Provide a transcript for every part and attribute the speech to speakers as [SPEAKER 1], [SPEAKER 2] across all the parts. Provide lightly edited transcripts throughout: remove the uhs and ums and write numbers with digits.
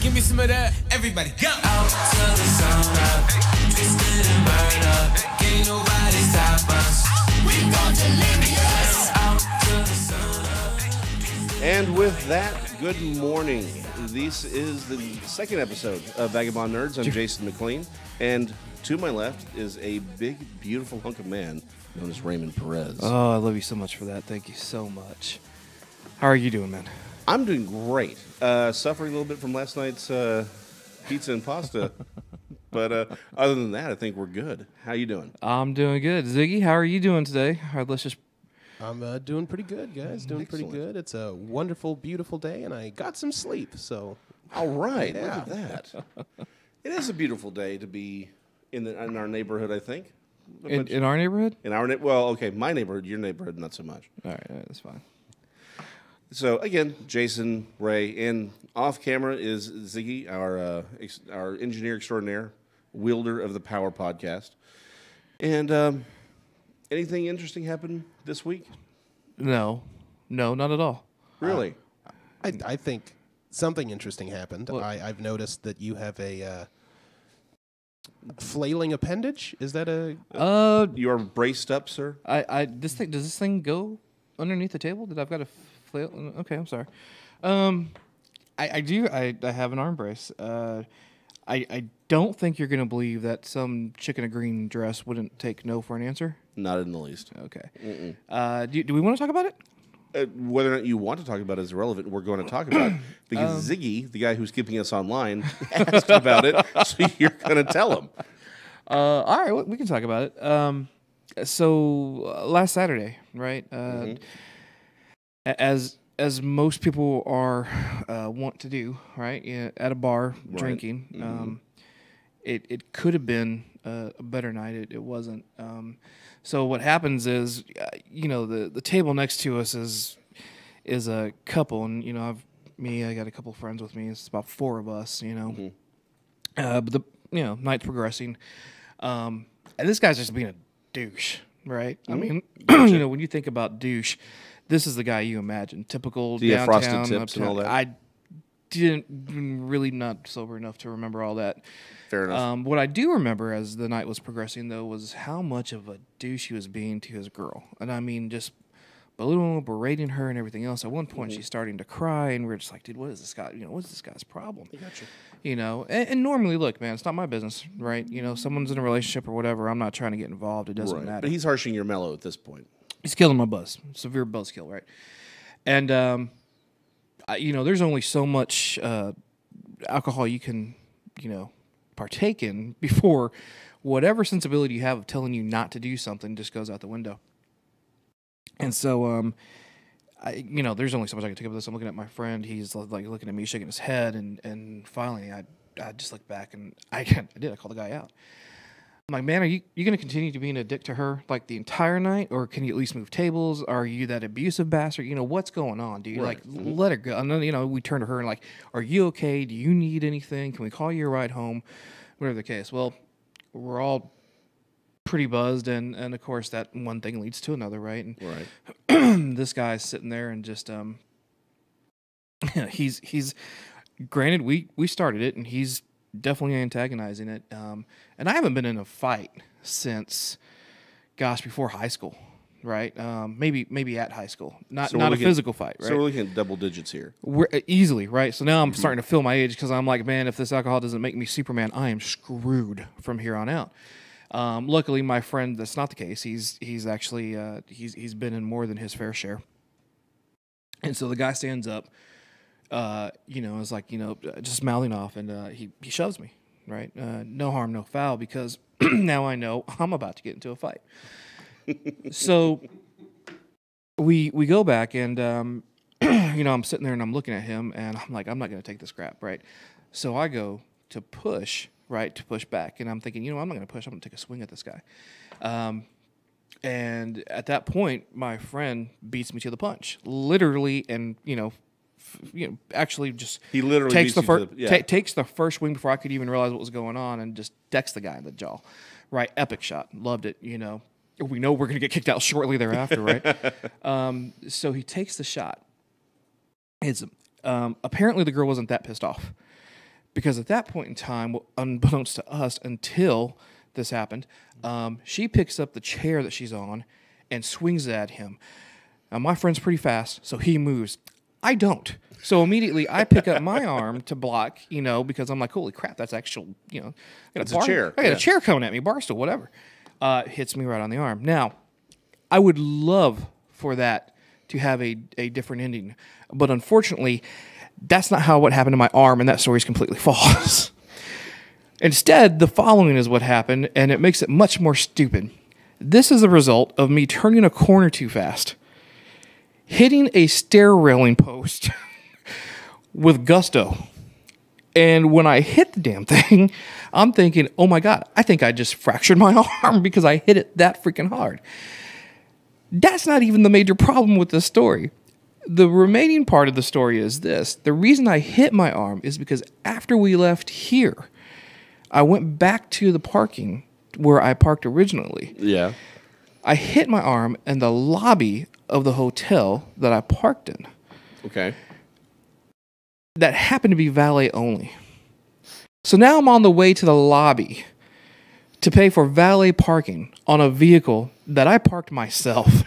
[SPEAKER 1] Give me some of that. Everybody go. Out to the sun up. Twisted and burn up. Can't nobody stop us. We gon' deliver us. Out to the sun up.
[SPEAKER 2] And with that, good morning. This is the second episode of Vagabond Nerds. I'm Jason McLean. And to my left is a big, beautiful hunk of man known as Raymond Perez.
[SPEAKER 3] Oh, I love you so much for that. Thank you so much. How are you doing, man?
[SPEAKER 2] I'm doing great. Suffering a little bit from last night's pizza and pasta. But other than that, I think we're good. How you doing?
[SPEAKER 3] I'm doing good. Ziggy, how are you doing today? All right, let's just...
[SPEAKER 4] I'm doing pretty good, guys. Doing
[SPEAKER 2] Excellent.
[SPEAKER 4] pretty good. It's a wonderful, beautiful day, and I got some sleep, so...
[SPEAKER 2] All right.
[SPEAKER 4] Yeah.
[SPEAKER 2] Look at that. It is a beautiful day to be in our neighborhood, I think.
[SPEAKER 3] In our neighborhood?
[SPEAKER 2] My neighborhood, your neighborhood, not so much.
[SPEAKER 3] All right, that's fine.
[SPEAKER 2] So again, Jason, Ray, and off camera is Ziggy, our engineer extraordinaire, wielder of the Power Podcast. And anything interesting happened this week?
[SPEAKER 3] No, not at all.
[SPEAKER 2] Really?
[SPEAKER 4] I think something interesting happened.
[SPEAKER 3] What?
[SPEAKER 4] I've noticed that you have a flailing appendage. Is that a...
[SPEAKER 2] You are braced up, sir?
[SPEAKER 3] Does this thing go underneath the table? Did I've got a flail? Okay, I'm sorry. I do. I have an arm brace. I don't think you're going to believe that some chick in a green dress wouldn't take no for an answer.
[SPEAKER 2] Not in the least.
[SPEAKER 3] Okay. Do we want to talk about it?
[SPEAKER 2] Whether or not you want to talk about it is irrelevant. We're going to talk about it because Ziggy, the guy who's keeping us online, asked about it, so you're going to tell him.
[SPEAKER 3] All right, we can talk about it. So last Saturday, right? As most people are want to do, right? Yeah, at a bar drinking. It could have been a better night. It wasn't. So what happens is, the table next to us is a couple, and I got a couple friends with me. It's about four of us, but the night's progressing, and this guy's just being a douche, right? I mean, when you think about douche, this is the guy you imagine. Typical downtown,
[SPEAKER 2] frosted tips
[SPEAKER 3] uptown.
[SPEAKER 2] and all that?
[SPEAKER 3] I didn't really not sober enough to remember all that.
[SPEAKER 2] Fair enough.
[SPEAKER 3] What I do remember as the night was progressing, though, was how much of a douche he was being to his girl. And I mean, just berating her and everything else. At one point, she's starting to cry, and we're just like, dude, what is this guy? What's this guy's problem?
[SPEAKER 2] I got
[SPEAKER 3] you. And normally, look, man, it's not my business, right? Someone's in a relationship or whatever. I'm not trying to get involved. It doesn't matter.
[SPEAKER 2] But he's harshing your mellow at this point.
[SPEAKER 3] He's killing my buzz. Severe buzzkill, right? And, there's only so much alcohol you can, partake in before whatever sensibility you have of telling you not to do something just goes out the window. And so, there's only so much I can take up this. I'm looking at my friend. He's like looking at me, shaking his head, and finally I just looked back and I called the guy out. I'm like, man, are you going to continue to be a dick to her like the entire night, or can you at least move tables? Are you that abusive bastard? What's going on? Do you let her go? And then, we turn to her and like, are you okay? Do you need anything? Can we call you a ride home? Whatever the case. Well, we're all pretty buzzed, and of course that one thing leads to another, right? And this guy's sitting there and just he's granted we started it, and he's definitely antagonizing it. And I haven't been in a fight since, before high school, right? Maybe at high school, not a physical fight, right?
[SPEAKER 2] So we're looking at double digits here.
[SPEAKER 3] We're easily, right? So now I'm starting to feel my age because I'm like, man, if this alcohol doesn't make me Superman, I am screwed from here on out. Luckily, my friend, that's not the case. He's actually he's been in more than his fair share. And so the guy stands up. Is like, just mouthing off, and he shoves me, right? No harm, no foul, because now I know I'm about to get into a fight. So we go back, and I'm sitting there and I'm looking at him, and I'm like, I'm not going to take this crap, right? So I go to push back, and I'm thinking, I'm not going to push. I'm going to take a swing at this guy. And at that point, my friend beats me to the punch, literally, and actually just
[SPEAKER 2] he literally
[SPEAKER 3] takes
[SPEAKER 2] takes
[SPEAKER 3] the first swing before I could even realize what was going on, and just decks the guy in the jaw. Right, epic shot, loved it. We know we're going to get kicked out shortly thereafter, right? So he takes the shot. It's apparently the girl wasn't that pissed off. Because at that point in time, unbeknownst to us until this happened, she picks up the chair that she's on and swings it at him. Now, my friend's pretty fast, so he moves. I don't. So immediately I pick up my arm to block, because I'm like, holy crap, that's actual,
[SPEAKER 2] It's a chair.
[SPEAKER 3] I got a chair coming at me, bar stool, whatever. Hits me right on the arm. Now, I would love for that to have a different ending. But unfortunately, that's not what happened to my arm, and that story is completely false. Instead, the following is what happened, and it makes it much more stupid. This is the result of me turning a corner too fast, hitting a stair railing post with gusto. And when I hit the damn thing, I'm thinking, oh my God, I think I just fractured my arm because I hit it that freaking hard. That's not even the major problem with this story. The remaining part of the story is this. The reason I hit my arm is because after we left here, I went back to the parking where I parked originally.
[SPEAKER 2] Yeah.
[SPEAKER 3] I hit my arm in the lobby of the hotel that I parked in.
[SPEAKER 2] Okay.
[SPEAKER 3] That happened to be valet only. So now I'm on the way to the lobby to pay for valet parking on a vehicle that I parked myself.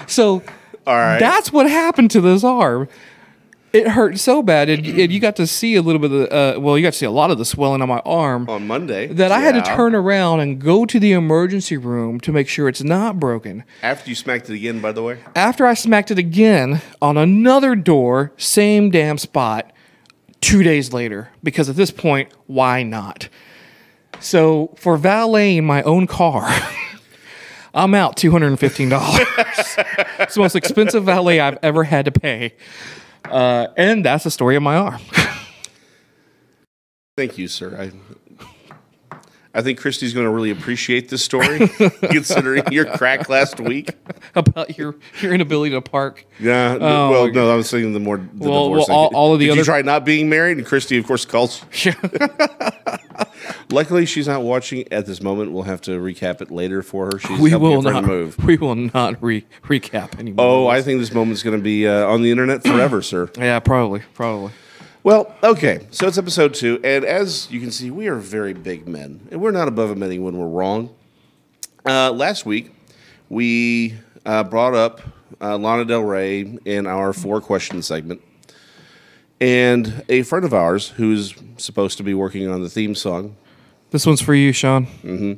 [SPEAKER 3] So
[SPEAKER 2] all right.
[SPEAKER 3] That's what happened to this arm. It hurt so bad, and you got to see a little bit of the, you got to see a lot of the swelling on my arm.
[SPEAKER 2] On Monday.
[SPEAKER 3] That I had to turn around and go to the emergency room to make sure it's not broken.
[SPEAKER 2] After you smacked it again, by the way?
[SPEAKER 3] After I smacked it again on another door, same damn spot, 2 days later. Because at this point, why not? So for valeting my own car, I'm out $215. It's the most expensive valet I've ever had to pay. And that's the story of my arm.
[SPEAKER 2] Thank you, sir. I think Christy's going to really appreciate this story, considering your crack last week.
[SPEAKER 3] About your inability to park.
[SPEAKER 2] Yeah.
[SPEAKER 3] Oh,
[SPEAKER 2] no, I was thinking the divorce thing.
[SPEAKER 3] all of the
[SPEAKER 2] Did
[SPEAKER 3] other.
[SPEAKER 2] you try not being married? And Christy, of course, calls. Luckily, she's not watching at this moment. We'll have to recap it later for her. She's helping her friend move.
[SPEAKER 3] We will not recap anymore.
[SPEAKER 2] Oh, I think this moment's going to be on the internet forever, sir.
[SPEAKER 3] Yeah, probably.
[SPEAKER 2] Well, okay, so it's episode 2, and as you can see, we are very big men, and we're not above admitting when we're wrong. Last week, we brought up Lana Del Rey in our 4-question segment, and a friend of ours who's supposed to be working on the theme song.
[SPEAKER 3] This one's for you, Sean.
[SPEAKER 2] Mm-hmm.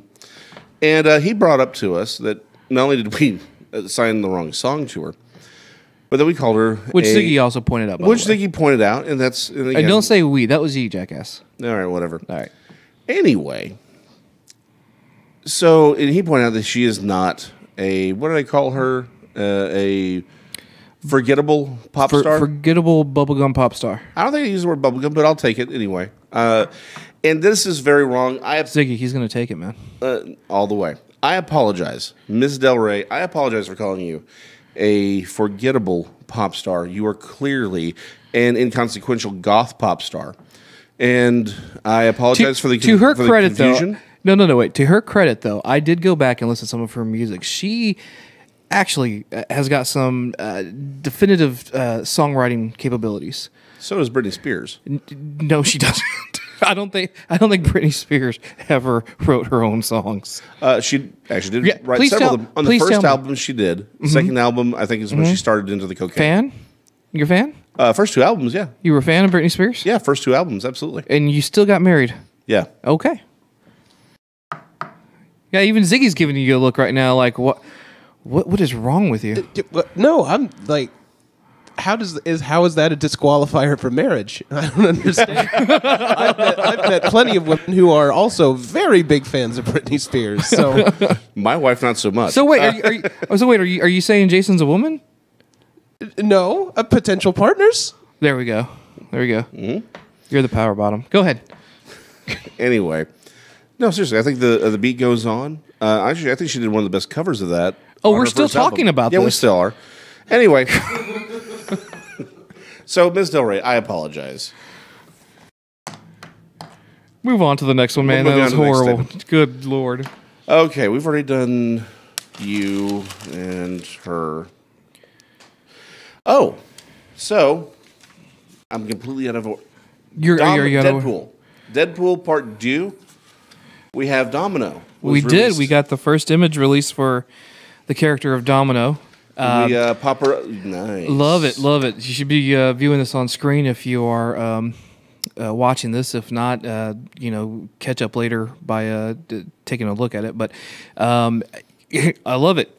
[SPEAKER 2] And he brought up to us that not only did we assign the wrong song to her, but then we called her.
[SPEAKER 3] Which Ziggy also pointed out.
[SPEAKER 2] Which Ziggy pointed out, and that's. And again,
[SPEAKER 3] don't say we. That was you, jackass.
[SPEAKER 2] All right, whatever.
[SPEAKER 3] All right.
[SPEAKER 2] Anyway, so and he pointed out that she is not a. What did I call her? A forgettable pop star.
[SPEAKER 3] Forgettable bubblegum pop star.
[SPEAKER 2] I don't think I used the word bubblegum, but I'll take it anyway. And this is very wrong.
[SPEAKER 3] Ziggy, he's going to take it, man.
[SPEAKER 2] All the way. I apologize, Ms. Del Rey. I apologize for calling you a forgettable pop star. You are clearly an inconsequential goth pop star. And I apologize for the
[SPEAKER 3] to her credit,
[SPEAKER 2] confusion.
[SPEAKER 3] Though. No, wait. To her credit, though, I did go back and listen to some of her music. She actually has got some definitive songwriting capabilities.
[SPEAKER 2] So does Britney Spears.
[SPEAKER 3] No, she doesn't. I don't think Britney Spears ever wrote her own songs.
[SPEAKER 2] She actually did write several of them. On the first album, she did. Mm-hmm. Second album, I think, is when she started into the cocaine.
[SPEAKER 3] Fan? You're a fan?
[SPEAKER 2] First 2 albums, yeah.
[SPEAKER 3] You were a fan of Britney Spears?
[SPEAKER 2] Yeah, first 2 albums, absolutely.
[SPEAKER 3] And you still got married?
[SPEAKER 2] Yeah.
[SPEAKER 3] Okay. Yeah, even Ziggy's giving you a look right now like, what is wrong with you?
[SPEAKER 4] No, I'm like... How is that a disqualifier for marriage? I don't understand. I've met plenty of women who are also very big fans of Britney Spears. So
[SPEAKER 2] my wife, not so much.
[SPEAKER 3] So wait, are you saying Jason's a woman?
[SPEAKER 4] No, potential partners.
[SPEAKER 3] There we go. Mm-hmm. You're the power bottom. Go ahead.
[SPEAKER 2] Anyway, no, seriously, I think the beat goes on. Actually, I think she did one of the best covers of that.
[SPEAKER 3] Oh, we're still talking about this.
[SPEAKER 2] Yeah, we still are. Anyway. So, Ms. Del Rey, I apologize.
[SPEAKER 3] Move on to the next one, man. That was horrible. Good Lord.
[SPEAKER 2] Okay, we've already done you and her. Oh, So, I'm completely out of order.
[SPEAKER 3] You're
[SPEAKER 2] Deadpool. Deadpool Part 2. We have Domino.
[SPEAKER 3] We did. We got the first image release for the character of Domino.
[SPEAKER 2] Pop her. Nice.
[SPEAKER 3] Love it. Love it. You should be viewing this on screen if you are watching this. If not, catch up later by taking a look at it. But I love it.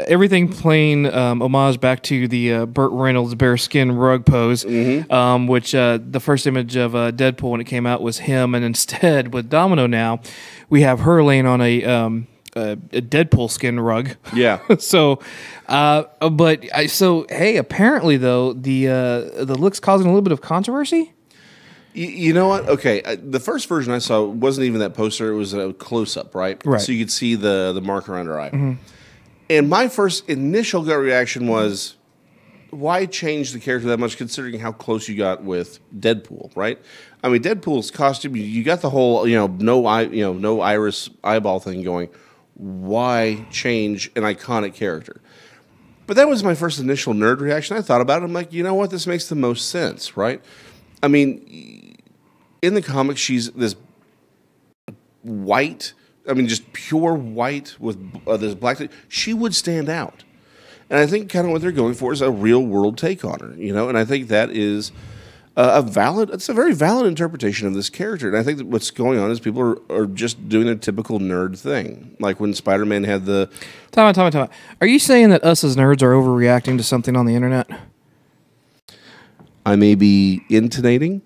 [SPEAKER 3] Everything playing homage back to the Burt Reynolds bearskin rug pose, which the first image of Deadpool when it came out was him, and instead with Domino now, we have her laying on a Deadpool skin rug.
[SPEAKER 2] Yeah.
[SPEAKER 3] So hey, apparently though the look's causing a little bit of controversy.
[SPEAKER 2] You know what? Okay, the first version I saw wasn't even that poster; it was a close up, right?
[SPEAKER 3] Right.
[SPEAKER 2] So you could see the mark around her eye. And my first initial gut reaction was, why change the character that much considering how close you got with Deadpool, right? I mean, Deadpool's costume, you got the whole, no iris eyeball thing going. Why change an iconic character? But that was my first initial nerd reaction. I thought about it. I'm like, you know what? This makes the most sense, right? I mean, in the comics, she's this white, just pure white with this black. She would stand out. And I think kind of what they're going for is a real world take on her, and I think that is it's a very valid interpretation of this character. And I think that what's going on is people are just doing their typical nerd thing. Like when Spider-Man had the...
[SPEAKER 3] Time out. Are you saying that us as nerds are overreacting to something on the internet?
[SPEAKER 2] I may be intonating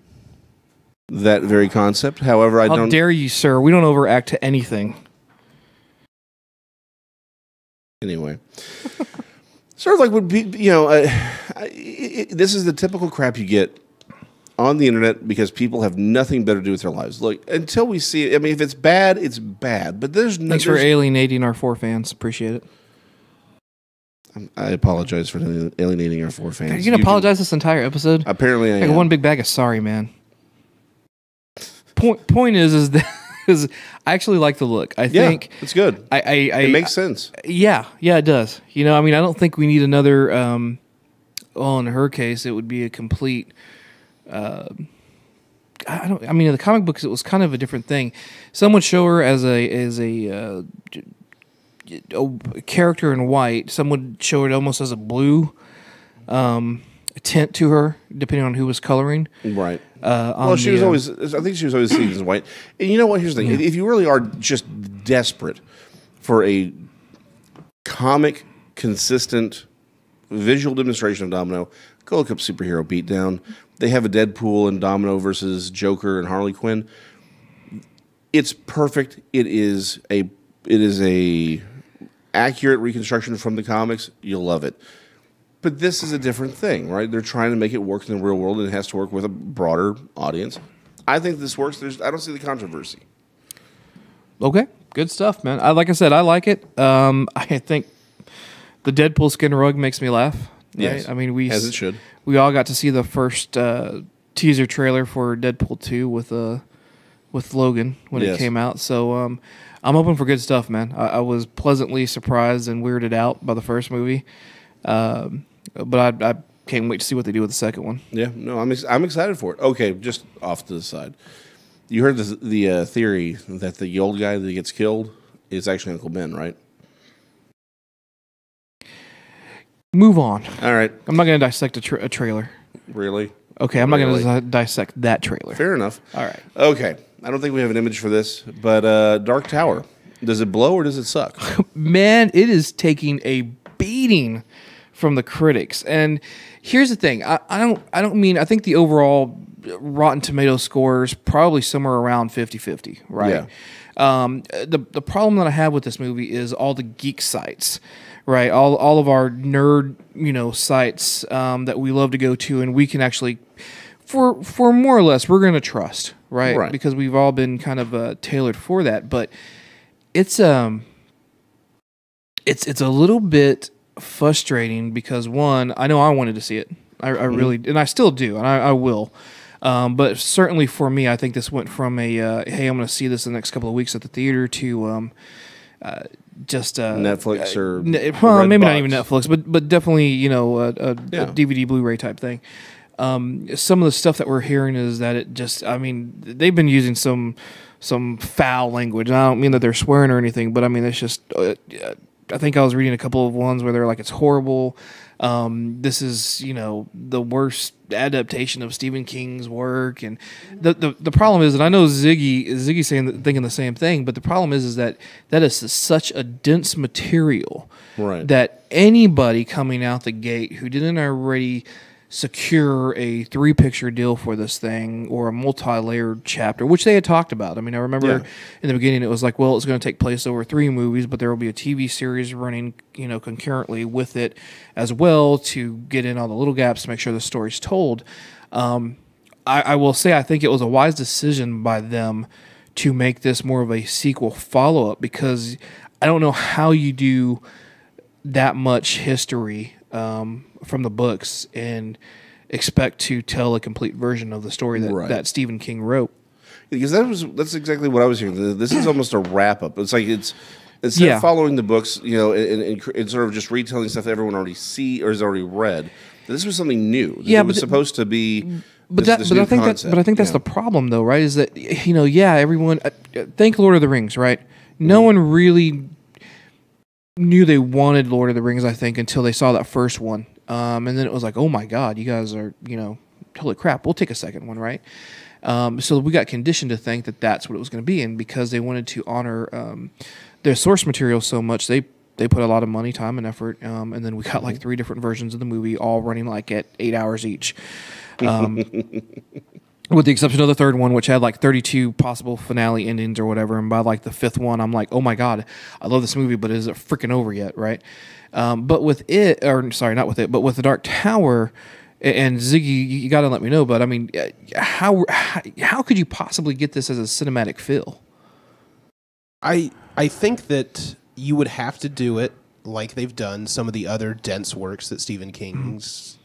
[SPEAKER 2] that very concept. However, I don't...
[SPEAKER 3] How dare you, sir? We don't overact to anything.
[SPEAKER 2] Anyway. Sort of like would be, this is the typical crap you get on the internet because people have nothing better to do with their lives. Look, until we see it, if it's bad, it's bad. But
[SPEAKER 3] Thanks for alienating our 4 fans. Appreciate it.
[SPEAKER 2] I apologize for alienating our 4 fans.
[SPEAKER 3] Are you going to apologize this entire episode?
[SPEAKER 2] Apparently I am.
[SPEAKER 3] One big bag of sorry, man. Point is that I actually like the look. I think
[SPEAKER 2] it's good. It makes sense.
[SPEAKER 3] Yeah, it does. I don't think we need another. In her case, it would be a complete. In the comic books, it was kind of a different thing. Some would show her as a character in white. Some would show it almost as a blue tint to her, depending on who was coloring.
[SPEAKER 2] Right. She was always. I think she was always seen as white. And you know what? Here's the thing: if you really are just desperate for a comic, consistent visual demonstration of Domino, go look up Superhero Beatdown. They have a Deadpool and Domino versus Joker and Harley Quinn. It's perfect. It is a accurate reconstruction from the comics. You'll love it. But this is a different thing, right? They're trying to make it work in the real world, and it has to work with a broader audience. I think this works. I don't see the controversy.
[SPEAKER 3] Okay, good stuff, man. Like I said, I like it. I think the Deadpool skin rug makes me laugh. Right?
[SPEAKER 2] Yes, as it should.
[SPEAKER 3] We all got to see the first teaser trailer for Deadpool 2 with Logan when it came out. So I'm hoping for good stuff, man. I was pleasantly surprised and weirded out by the first movie. But I can't wait to see what they do with the second one.
[SPEAKER 2] Yeah, no, I'm excited for it. Okay, just off to the side. You heard the theory that the old guy that gets killed is actually Uncle Ben, right?
[SPEAKER 3] Move on.
[SPEAKER 2] All right.
[SPEAKER 3] I'm not going to dissect a trailer.
[SPEAKER 2] Really?
[SPEAKER 3] Okay, I'm not going to dissect that trailer.
[SPEAKER 2] Fair enough.
[SPEAKER 3] All right.
[SPEAKER 2] Okay. I don't think we have an image for this, but Dark Tower. Does it blow or does it suck?
[SPEAKER 3] Man, it is taking a beating from the critics. And here's the thing. I think the overall Rotten Tomato score is probably somewhere around 50-50, right? Yeah. The problem that I have with this movie is all the geek sites, right? All of our nerd, sites that we love to go to, and we can actually, for more or less, we're going to trust, right? Because we've all been kind of tailored for that. But it's a little bit frustrating because, one, I know I wanted to see it. I really, and I still do, and I will. But certainly for me, I think this went from a hey, I'm going to see this in the next couple of weeks at the theater to just
[SPEAKER 2] Netflix or
[SPEAKER 3] well, maybe not
[SPEAKER 2] Redbox.
[SPEAKER 3] even Netflix, but definitely a DVD Blu-ray type thing. Some of the stuff that we're hearing is that it just, I mean, they've been using some foul language. And I don't mean that they're swearing or anything, but I mean it's just. I think I was reading a couple of ones where they're like, it's horrible. This is, the worst adaptation of Stephen King's work. And the problem is, and I know Ziggy's thinking the same thing, but the problem is that is such a dense material
[SPEAKER 2] Right.
[SPEAKER 3] that anybody coming out the gate who didn't already secure a 3-picture deal for this thing or a multi-layered chapter, which they had talked about. I mean, I remember in the beginning it was like, well, it's going to take place over 3 movies, but there will be a TV series running, concurrently with it as well to get in all the little gaps to make sure the story's told. I will say I think it was a wise decision by them to make this more of a sequel follow-up, because I don't know how you do that much history from the books and expect to tell a complete version of the story that Stephen King wrote.
[SPEAKER 2] Because that's exactly what I was hearing. This is almost a wrap up. It's like instead of following the books, and sort of just retelling stuff that everyone already has already read. This was something new. It was supposed to be. But I
[SPEAKER 3] think that's the problem, though, right? Is that everyone think Lord of the Rings, right? No one really knew they wanted Lord of the Rings, I think, until they saw that first one. And then it was like, oh my God, you guys are, holy crap, we'll take a second one, right? So we got conditioned to think that that's what it was going to be. And because they wanted to honor their source material so much, they put a lot of money, time, and effort. And then we got like 3 different versions of the movie, all running like at 8 hours each. With the exception of the 3rd one, which had like 32 possible finale endings or whatever. And by like the 5th one, I'm like, oh my God, I love this movie, but is it freaking over yet, right? But with it, or sorry, not with it, but with The Dark Tower, and Ziggy, you got to let me know, but I mean, how could you possibly get this as a cinematic feel?
[SPEAKER 4] I think that you would have to do it like they've done some of the other dense works that Stephen King's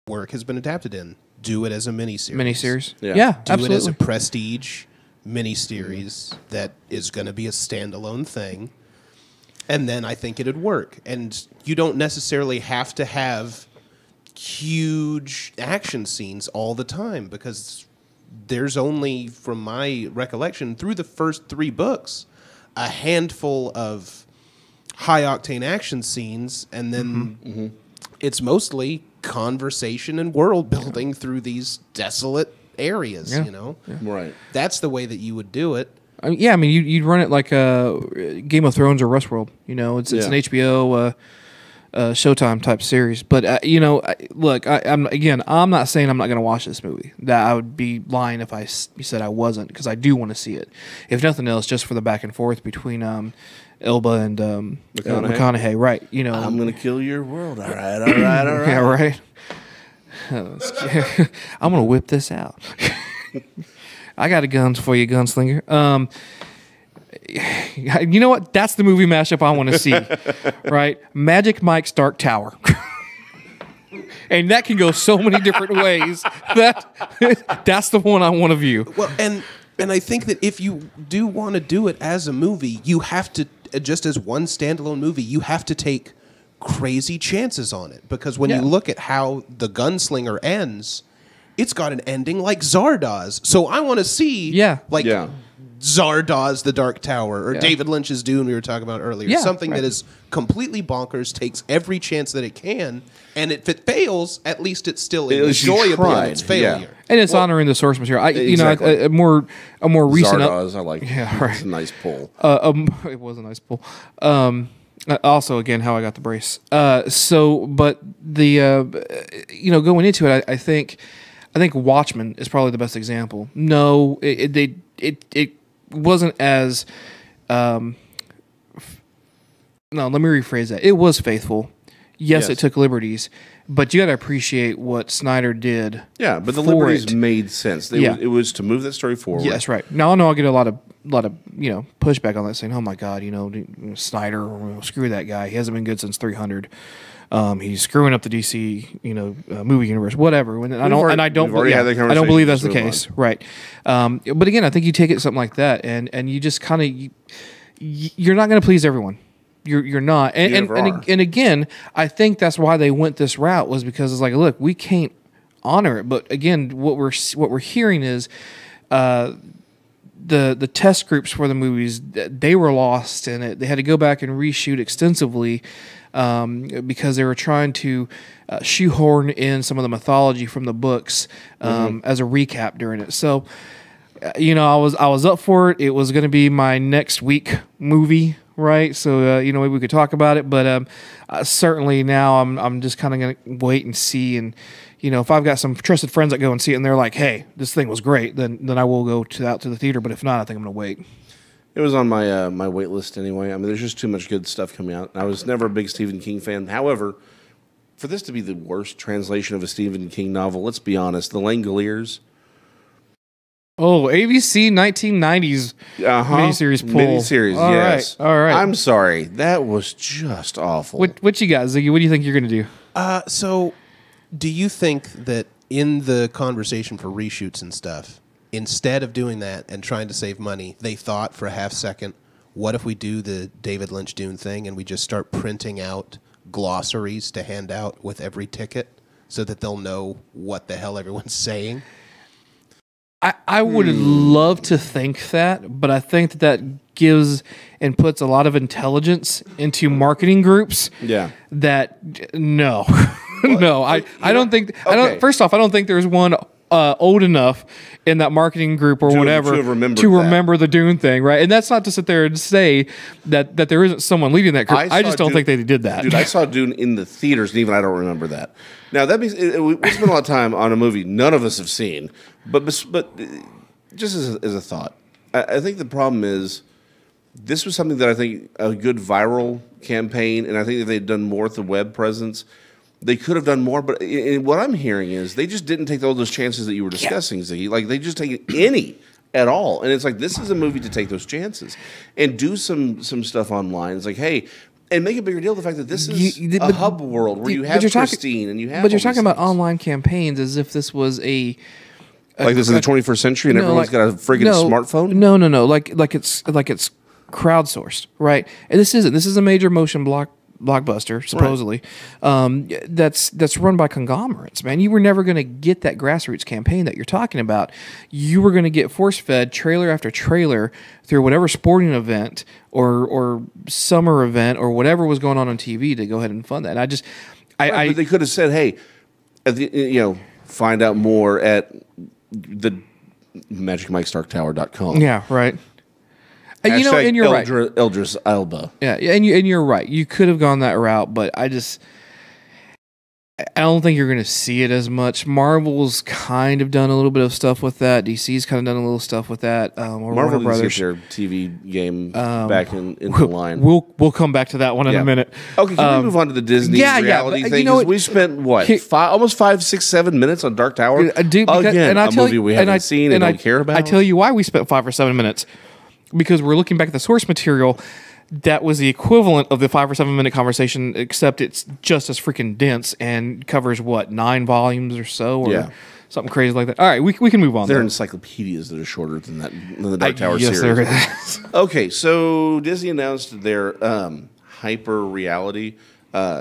[SPEAKER 4] work has been adapted in. Do it as a miniseries.
[SPEAKER 3] Yeah,
[SPEAKER 4] do
[SPEAKER 3] absolutely.
[SPEAKER 4] it as a prestige miniseries that is going to be a standalone thing. And then I think it'd work. And you don't necessarily have to have huge action scenes all the time, because there's only, from my recollection, through the first 3 books, a handful of high-octane action scenes, and then it's mostly conversation and world building through these desolate areas,
[SPEAKER 2] Right.
[SPEAKER 4] That's the way that you would do it.
[SPEAKER 3] I mean, you'd run it like Game of Thrones or Westworld. It's an HBO Showtime type series. But look, I'm not saying I'm not going to watch this movie. That I would be lying if I said I wasn't, because I do want to see it. If nothing else, just for the back and forth between Elba and McConaughey, right?
[SPEAKER 2] I'm gonna kill your world. All right.
[SPEAKER 3] Yeah, right. I'm gonna whip this out. I got a guns for you, gunslinger. You know what? That's the movie mashup I want to see, right? Magic Mike's Dark Tower. And that can go so many different ways. That's the one I want to view.
[SPEAKER 4] Well, and I think that if you do want to do it as a movie, you have to, just as one standalone movie, you have to take crazy chances on it. Because when you look at how the Gunslinger ends, it's got an ending like Zardoz. So I want to see Zardoz the Dark Tower, or David Lynch's Dune we were talking about earlier. Something that is completely bonkers, takes every chance that it can, and if it fails, at least it's still enjoyable in its failure.
[SPEAKER 3] And it's honoring the source material. A more recent
[SPEAKER 2] Zardoz, I like. Yeah, right. It's a nice pull.
[SPEAKER 3] It was a nice pull. Also, again, how I got the brace. But the going into it, I think Watchmen is probably the best example. No, it wasn't as. No, let me rephrase that. It was faithful. Yes, it took liberties, but you got to appreciate what Snyder did.
[SPEAKER 2] Yeah, but the liberties made sense. It was to move that story forward.
[SPEAKER 3] Yes, right. Now I know I'll get a lot of pushback on that, saying, "Oh my God, Snyder, screw that guy. He hasn't been good since 300. He's screwing up the DC, movie universe, whatever." And I don't believe that's the case, right? But again, I think you take it something like that, and you just kind of you're not going to please everyone. You're not. And again, I think that's why they went this route, was because it's like, look, we can't honor it. But again, what we're hearing is the test groups for the movies, they were lost in it. They had to go back and reshoot extensively because they were trying to shoehorn in some of the mythology from the books as a recap during it. So, I was up for it. It was going to be my next week movie, right? So, maybe we could talk about it. But certainly now I'm just kind of going to wait and see. And, if I've got some trusted friends that go and see it and they're like, hey, this thing was great, then I will go out to the theater. But if not, I think I'm going to wait.
[SPEAKER 2] It was on my my wait list anyway. I mean, there's just too much good stuff coming out. I was never a big Stephen King fan. However, for this to be the worst translation of a Stephen King novel, let's be honest, The Langoliers.
[SPEAKER 3] Oh, ABC 1990s miniseries pull.
[SPEAKER 2] Miniseries, yes.
[SPEAKER 3] All right.
[SPEAKER 2] I'm sorry. That was just awful.
[SPEAKER 3] What you got, Ziggy? What do you think you're going to do?
[SPEAKER 4] So, do you think that in the conversation for reshoots and stuff, instead of doing that and trying to save money, they thought for a half second, what if we do the David Lynch Dune thing and we just start printing out glossaries to hand out with every ticket so that they'll know what the hell everyone's saying?
[SPEAKER 3] I would love to think that, but I think that gives and puts a lot of intelligence into marketing groups.
[SPEAKER 2] Yeah.
[SPEAKER 3] That no, no, I don't think. Okay. I don't. First off, I don't think there's one old enough in that marketing group or whatever to remember the Dune thing, right? And that's not to sit there and say that there isn't someone leading that group. I just don't think they did that.
[SPEAKER 2] Dude, I saw Dune in the theaters, and even I don't remember that. Now, that means we spent a lot of time on a movie none of us have seen, but just as a thought, I think the problem is this was something that I think a good viral campaign, and I think if they'd done more with the web presence, they could have done more. But what I'm hearing is they just didn't take all those chances that you were discussing, Ziggy. Like, they just take any at all. And it's like, this is a movie to take those chances and do some stuff online. It's like, hey, and make a bigger deal of the fact that this is a hub world where you have Christine and you have.
[SPEAKER 3] But you're talking about online campaigns as if this was like
[SPEAKER 2] this is the 21st century and everyone's got a friggin' smartphone.
[SPEAKER 3] No. Like it's crowdsourced, right? And this isn't. This is a major motion blockbuster, supposedly. Right. That's run by conglomerates, man. You were never going to get that grassroots campaign that you're talking about. You were going to get force-fed trailer after trailer through whatever sporting event or summer event or whatever was going on TV to go ahead and fund that. And
[SPEAKER 2] but they could have said, hey, find out more at the magicmikestarktower.com.
[SPEAKER 3] Yeah, right.
[SPEAKER 2] Hashtag
[SPEAKER 3] and you're right.
[SPEAKER 2] Eldris Elba.
[SPEAKER 3] Yeah, and you're right. You could have gone that route, but I don't think you're going to see it as much. Marvel's kind of done a little bit of stuff with that. DC's kind of done a little stuff with that.
[SPEAKER 2] Marvel needs to get their TV game back in the line.
[SPEAKER 3] We'll come back to that one in a minute.
[SPEAKER 2] Okay, can we move on to the Disney reality thing? Because we spent almost 5, 6, 7 minutes on Dark Tower. Again, a movie we haven't seen and don't care about.
[SPEAKER 3] I tell you why we spent 5 or 7 minutes. Because we're looking back at the source material, that was the equivalent of the 5 or 7 minute conversation, except it's just as freaking dense and covers 9 volumes or so, or something crazy like that. All right, we can move on.
[SPEAKER 2] There are encyclopedias that are shorter than the Dark Tower series.
[SPEAKER 3] Yes, there is.
[SPEAKER 2] Okay, so Disney announced their hyper reality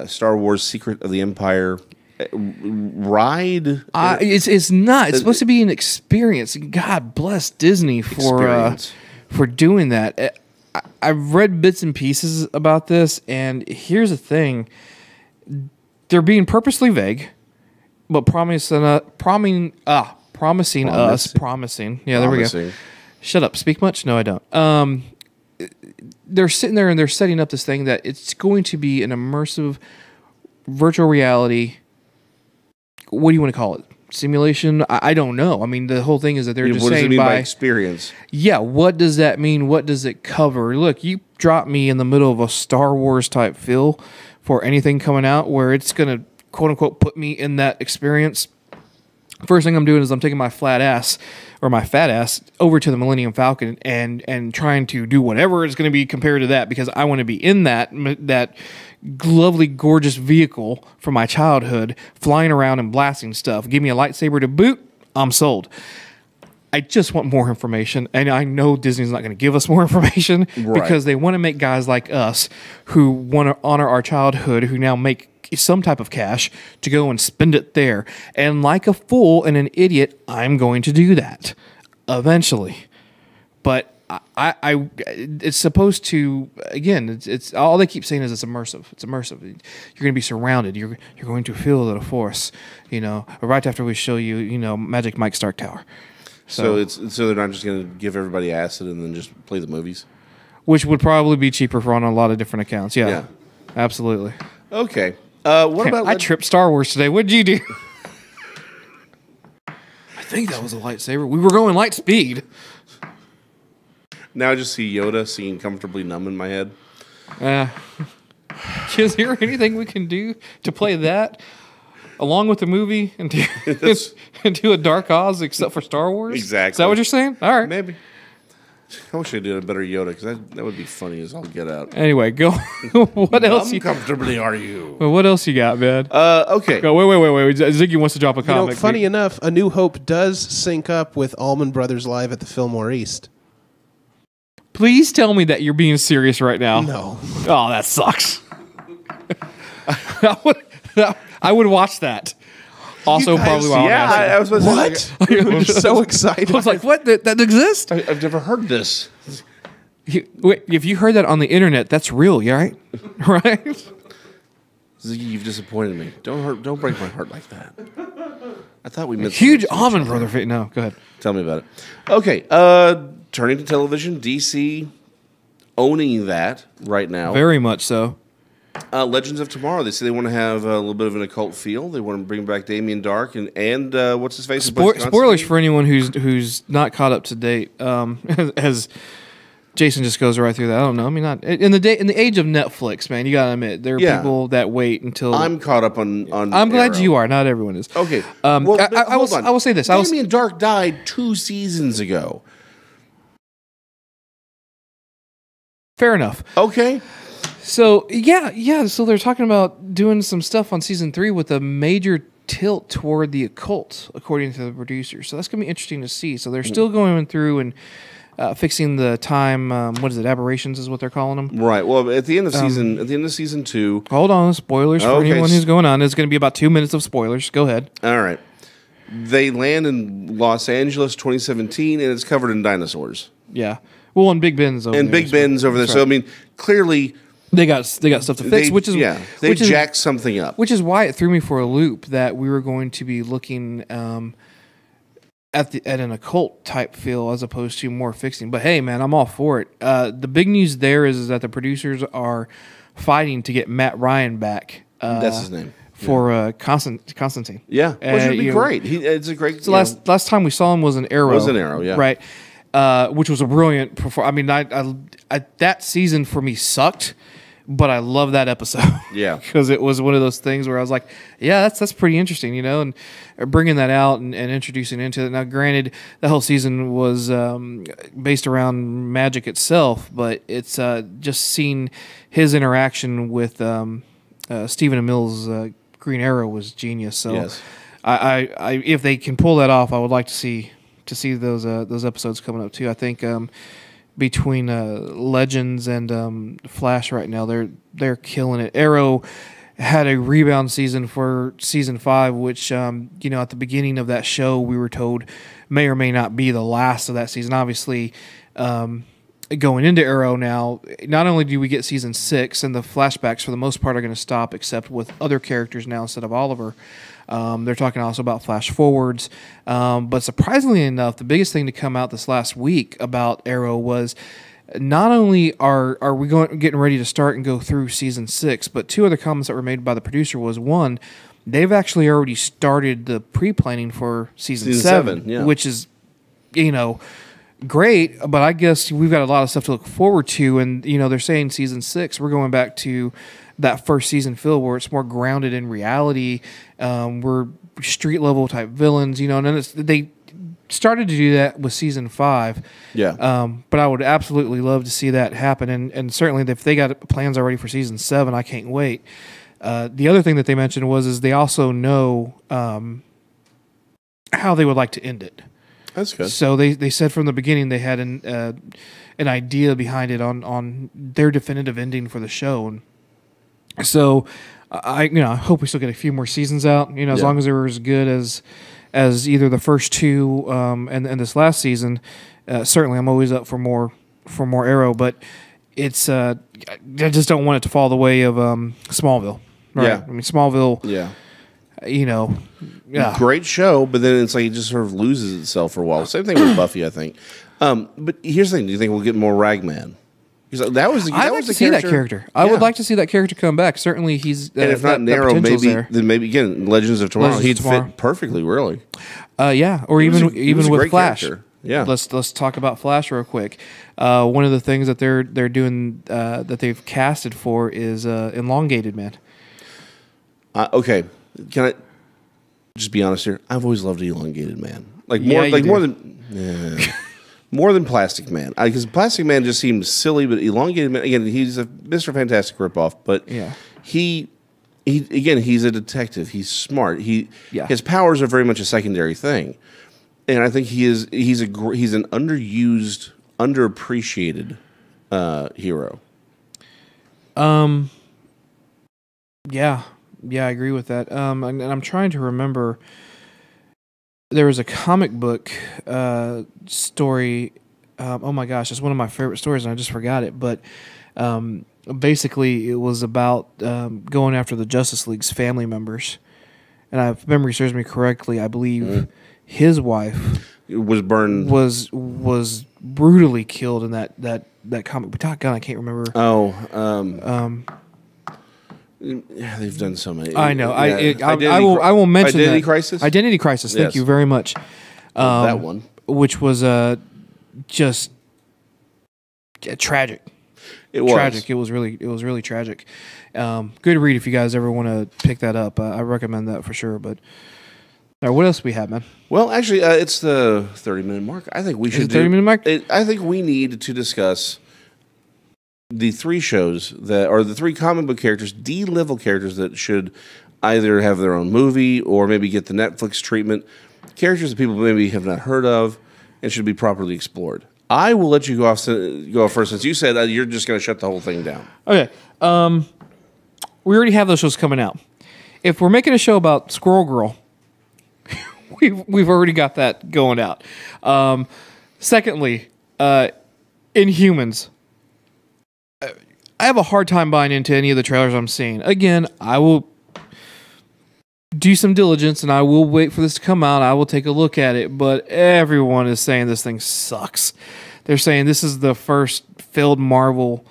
[SPEAKER 2] Star Wars: Secret of the Empire ride.
[SPEAKER 3] It's not. It's supposed to be an experience. God bless Disney for doing that. I've read bits and pieces about this, and here's the thing. They're being purposely vague, but promising. Yeah, there we go. Shut up. Speak much? No, I don't. They're sitting there and they're setting up this thing that it's going to be an immersive virtual reality. What do you want to call it? Simulation? I don't know. I mean, the whole thing is that they're just saying
[SPEAKER 2] what does it mean by experience?
[SPEAKER 3] Yeah, what does that mean? What does it cover? Look, you drop me in the middle of a Star Wars type feel for anything coming out where it's going to, quote unquote, put me in that experience. First thing I'm doing is I'm taking my fat ass over to the Millennium Falcon and trying to do whatever is going to be compared to that, because I want to be in that lovely, gorgeous vehicle from my childhood, flying around and blasting stuff. Give me a lightsaber to boot, I'm sold. I just want more information, and I know Disney's not going to give us more information because they want to make guys like us who want to honor our childhood, who now make some type of cash to go and spend it there. And like a fool and an idiot, I'm going to do that eventually. But I it's supposed to, again, it's all they keep saying is it's immersive. It's immersive. You're going to be surrounded. You're going to feel the force, right after we show you, Magic Mike Stark Tower.
[SPEAKER 2] So they're not just going to give everybody acid and then just play the movies?
[SPEAKER 3] Which would probably be cheaper on a lot of different accounts. Yeah. Absolutely.
[SPEAKER 2] Okay. What about...
[SPEAKER 3] I tripped Star Wars today. What did you do? I think that was a lightsaber. We were going light speed.
[SPEAKER 2] Now I just see Yoda singing Comfortably Numb in my head.
[SPEAKER 3] Is there anything we can do to play that along with the movie and do a Dark Oz except for Star Wars?
[SPEAKER 2] Exactly.
[SPEAKER 3] Is that what you're saying? All right.
[SPEAKER 2] Maybe. I wish I did a better Yoda because that would be funny as all get out.
[SPEAKER 3] Anyway, go. What else?
[SPEAKER 2] Comfortably are you?
[SPEAKER 3] Well, what else you got, man?
[SPEAKER 2] Okay.
[SPEAKER 3] Go. Wait. Ziggy wants to drop a comic.
[SPEAKER 4] Funny enough, A New Hope does sync up with Allman Brothers Live at the Fillmore East.
[SPEAKER 3] Please tell me that you're being serious right now.
[SPEAKER 4] No.
[SPEAKER 3] Oh, that sucks. I would watch that. Also, probably while I'm
[SPEAKER 2] I was about to say,
[SPEAKER 4] What? I'm so excited.
[SPEAKER 3] I was like, what? That exists?
[SPEAKER 2] I've never heard this.
[SPEAKER 3] Wait, if you heard that on the internet, that's real, yeah, right? Right?
[SPEAKER 2] Ziggy, you've disappointed me. Don't break my heart like that. I thought we missed
[SPEAKER 3] Huge Allman Brother fan. No, go ahead.
[SPEAKER 2] Tell me about it. Okay, turning to television, DC owning that right now.
[SPEAKER 3] Very much so.
[SPEAKER 2] Legends of Tomorrow. They say they want to have a little bit of an occult feel. They want to bring back Damien Dark and what's his face?
[SPEAKER 3] Spoilers for anyone who's not caught up to date. As Jason just goes right through that. I don't know. I mean, not in the age of Netflix, man. You gotta admit there are people that wait until
[SPEAKER 2] I'm caught up on.
[SPEAKER 3] I'm glad you are. Not everyone is.
[SPEAKER 2] Okay.
[SPEAKER 3] I will say this.
[SPEAKER 2] Damien Dark died 2 seasons ago.
[SPEAKER 3] Fair enough.
[SPEAKER 2] Okay.
[SPEAKER 3] So yeah. So they're talking about doing some stuff on season 3 with a major tilt toward the occult, according to the producers. So that's gonna be interesting to see. So they're still going through and fixing the time. What is it? Aberrations is what they're calling them.
[SPEAKER 2] Right. Well, at the end of season 2.
[SPEAKER 3] Hold on. Spoilers for anyone who's going on. It's going to be about 2 minutes of spoilers. Go ahead.
[SPEAKER 2] All right. They land in Los Angeles 2017, and it's covered in dinosaurs.
[SPEAKER 3] Yeah. Well, and Big Ben's over there.
[SPEAKER 2] And Big Ben's over there.
[SPEAKER 3] Right.
[SPEAKER 2] So I mean, clearly
[SPEAKER 3] they got stuff to fix,
[SPEAKER 2] they jacked something up.
[SPEAKER 3] Which is why it threw me for a loop that we were going to be looking at an occult type feel as opposed to more fixing. But hey, man, I'm all for it. The big news there is that the producers are fighting to get Matt Ryan back.
[SPEAKER 2] That's his name.
[SPEAKER 3] For Constantine.
[SPEAKER 2] Yeah, which would be great. It's a great.
[SPEAKER 3] So last time we saw him was an Arrow.
[SPEAKER 2] Yeah.
[SPEAKER 3] Right. Which was a brilliant performance. I mean, I that season for me sucked, but I love that episode.
[SPEAKER 2] Yeah,
[SPEAKER 3] because it was one of those things where I was like, yeah, that's pretty interesting, and bringing that out and introducing into it. Now, granted, the whole season was based around magic itself, but it's just seeing his interaction with Stephen Amell's Green Arrow was genius. So,
[SPEAKER 2] yes.
[SPEAKER 3] I if they can pull that off, I would like to see those episodes coming up too. I think between Legends and Flash right now, they're killing it. Arrow had a rebound season for season 5, which at the beginning of that show we were told may or may not be the last of that season. Obviously, going into Arrow now, not only do we get season 6, and the flashbacks for the most part are going to stop, except with other characters now instead of Oliver. They're talking also about flash forwards. But surprisingly enough, the biggest thing to come out this last week about Arrow was not only are we getting ready to start and go through season 6, but 2 other comments that were made by the producer was, one, they've actually already started the pre-planning for season 7,
[SPEAKER 2] yeah.
[SPEAKER 3] which is, great, but I guess we've got a lot of stuff to look forward to. And, they're saying season 6, we're going back to that first season feel where it's more grounded in reality. We're street level type villains, and then they started to do that with season 5.
[SPEAKER 2] Yeah.
[SPEAKER 3] But I would absolutely love to see that happen. And certainly if they got plans already for season 7, I can't wait. The other thing that they mentioned is they also know how they would like to end it.
[SPEAKER 2] That's good.
[SPEAKER 3] So they said from the beginning they had an idea behind it on their definitive ending for the show. And so I hope we still get a few more seasons out. As long as they were as good as either the first two and this last season. Certainly, I'm always up for more Arrow, but it's I just don't want it to fall the way of Smallville. Right?
[SPEAKER 2] Yeah.
[SPEAKER 3] I mean Smallville.
[SPEAKER 2] Yeah.
[SPEAKER 3] Yeah.
[SPEAKER 2] Great show, but then it's like it just sort of loses itself for a while. Same thing with Buffy, I think. But here's the thing: do you think we'll get more Ragman? Because that was the
[SPEAKER 3] I'd like to see that character. I would like to see that character come back. Certainly, he's
[SPEAKER 2] and if not Narrow, maybe again Legends of Tomorrow. He'd fit perfectly, really.
[SPEAKER 3] Yeah, or even with Flash.
[SPEAKER 2] Character. Yeah,
[SPEAKER 3] let's talk about Flash real quick. One of the things that they're doing that they've casted for is Elongated Man.
[SPEAKER 2] Okay, can I just be honest here? I've always loved Elongated Man. More than Plastic Man, because Plastic Man just seems silly, but Elongated Man, again, he's a Mr. Fantastic ripoff, but he's a detective. He's smart. His powers are very much a secondary thing, and I think he's an underused, underappreciated hero.
[SPEAKER 3] Yeah, I agree with that. And I'm trying to remember. There was a comic book story. Oh my gosh, it's one of my favorite stories, and I just forgot it. But basically, it was about going after the Justice League's family members. And if memory serves me correctly, I believe his wife
[SPEAKER 2] was burned.
[SPEAKER 3] Was brutally killed in that comic book. God, I can't remember.
[SPEAKER 2] Yeah, they've done so many.
[SPEAKER 3] I know. I will mention
[SPEAKER 2] Identity
[SPEAKER 3] that.
[SPEAKER 2] Crisis.
[SPEAKER 3] Identity Crisis. Thank you very much.
[SPEAKER 2] That one,
[SPEAKER 3] which was just tragic.
[SPEAKER 2] It was
[SPEAKER 3] tragic. It was really tragic. Good read if you guys ever want to pick that up. I recommend that for sure. But what else do we have, man?
[SPEAKER 2] Well, actually, it's the 30-minute mark. I think we should.
[SPEAKER 3] 30-minute mark.
[SPEAKER 2] I think we need to discuss the three shows that are the three comic book characters, D-level characters that should either have their own movie or maybe get the Netflix treatment. Characters that people maybe have not heard of and should be properly explored. I will let you go off first, since you said you're just going to shut the whole thing down.
[SPEAKER 3] Okay. We already have those shows coming out. If we're making a show about Squirrel Girl, we've already got that going out. Secondly, Inhumans. I have a hard time buying into any of the trailers I'm seeing. Again, I will do some diligence and I will wait for this to come out. I will take a look at it, but everyone is saying this thing sucks. They're saying this is the first failed Marvel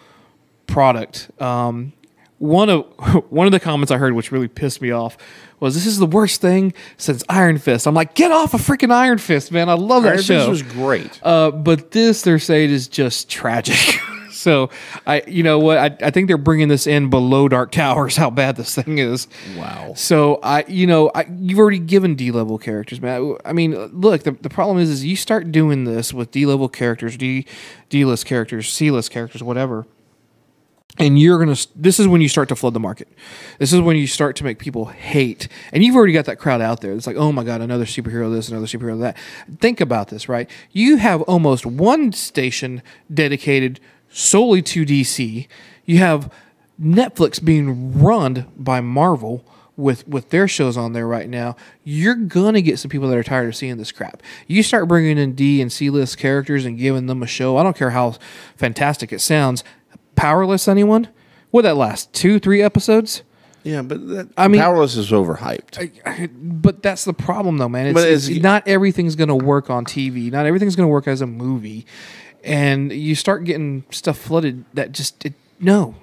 [SPEAKER 3] product. One of the comments I heard, which really pissed me off, was this is the worst thing since Iron Fist. I'm like, get off of freaking Iron Fist, man! I love that show.
[SPEAKER 2] Iron Fist was great.
[SPEAKER 3] But this, they're saying, is just tragic. So you know what? I think they're bringing this in below Dark Towers. How bad this thing is.
[SPEAKER 2] Wow.
[SPEAKER 3] So you've already given D-level characters, man. I mean, look, the problem is you start doing this with D-level characters, D-list characters, C-list characters, whatever. And this is when you start to flood the market. This is when you start to make people hate. And you've already got that crowd out there. It's like, oh my God, another superhero this, another superhero that. Think about this, right? You have almost one station dedicated solely to DC. You have Netflix being run by Marvel with their shows on there right now. You're going to get some people that are tired of seeing this crap. You start bringing in D and C-list characters and giving them a show. I don't care how fantastic it sounds. Powerless, anyone? Would that last 2-3 episodes?
[SPEAKER 2] Yeah, but Powerless is overhyped.
[SPEAKER 3] But that's the problem, though, man. Not everything's going to work on TV. Not everything's going to work as a movie. And you start getting stuff flooded that just... No.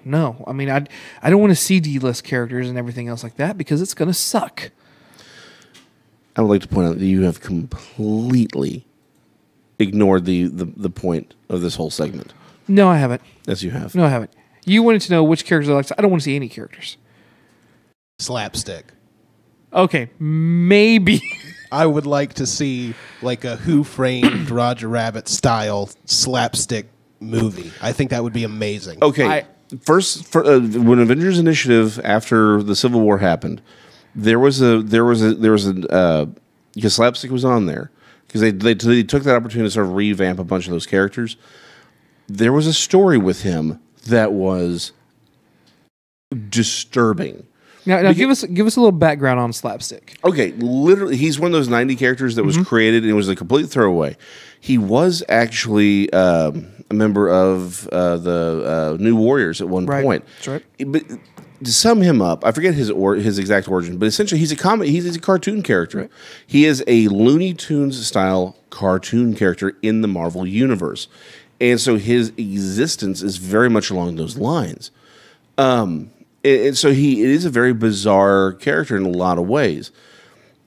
[SPEAKER 3] I mean, I don't want to see D-list characters and everything else like that because it's going to suck.
[SPEAKER 2] I would like to point out that you have completely ignored the point of this whole segment.
[SPEAKER 3] No, I haven't.
[SPEAKER 2] Yes, you have.
[SPEAKER 3] No, I haven't. You wanted to know which characters I like. I don't want to see any characters.
[SPEAKER 4] Slapstick.
[SPEAKER 3] Okay, maybe.
[SPEAKER 4] I would like to see like a Who Framed Roger Rabbit style slapstick movie. I think that would be amazing.
[SPEAKER 2] Okay, when Avengers Initiative after the Civil War happened, because Slapstick was on there. because they took that opportunity to sort of revamp a bunch of those characters. There was a story with him that was disturbing.
[SPEAKER 3] Now give us a little background on Slapstick.
[SPEAKER 2] Okay, literally, he's one of those 90 characters that was created and it was a complete throwaway. He was actually a member of the New Warriors at one point.
[SPEAKER 3] That's right.
[SPEAKER 2] But to sum him up, I forget his exact origin, but essentially he's a cartoon character.
[SPEAKER 3] Right. He
[SPEAKER 2] He is a Looney Tunes style cartoon character in the Marvel universe, and so his existence is very much along those lines. And so it is a very bizarre character in a lot of ways.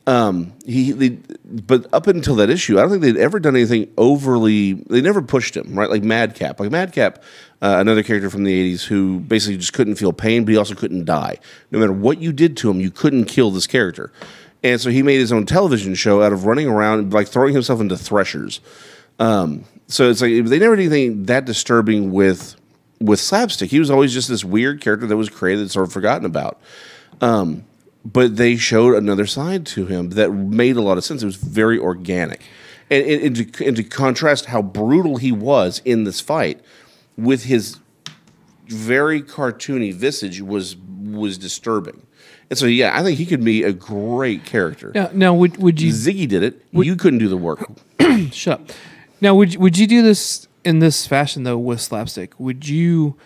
[SPEAKER 2] But up until that issue, I don't think they'd ever done anything overly. They never pushed him, right? Like Madcap. Another character from the 80s who basically just couldn't feel pain, but he also couldn't die. No matter what you did to him, you couldn't kill this character. And so he made his own television show out of running around, like throwing himself into threshers. So it's like they never did anything that disturbing with Slapstick. He was always just this weird character that was created and sort of forgotten about. But they showed another side to him that made a lot of sense. It was very organic. And to contrast how brutal he was in this fight with his very cartoony visage was disturbing. And so, yeah, I think he could be a great character.
[SPEAKER 3] Now would you...
[SPEAKER 2] Ziggy did it. You couldn't do the work.
[SPEAKER 3] Shut up. Now, would you do this in this fashion, though, with Slapstick? Would you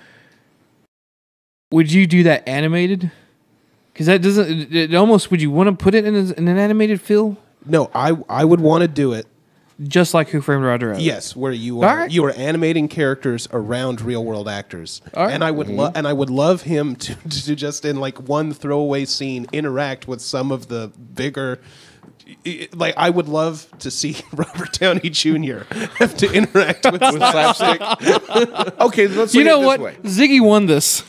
[SPEAKER 3] do that animated? Because that doesn't... It almost... Would you want to put it in an animated feel?
[SPEAKER 4] No, I would want to do it.
[SPEAKER 3] Just like Who Framed Roger Rabbit?
[SPEAKER 4] Yes, where you
[SPEAKER 3] All
[SPEAKER 4] are
[SPEAKER 3] right.
[SPEAKER 4] you are animating characters around real world actors,
[SPEAKER 3] All right.
[SPEAKER 4] and I would love him to just in like one throwaway scene interact with some of the bigger. Like I would love to see Robert Downey Jr. have to interact with
[SPEAKER 2] Slapstick. Okay, let's
[SPEAKER 3] You
[SPEAKER 2] look
[SPEAKER 3] know
[SPEAKER 2] at it
[SPEAKER 3] what?
[SPEAKER 2] this way.
[SPEAKER 3] Ziggy won this.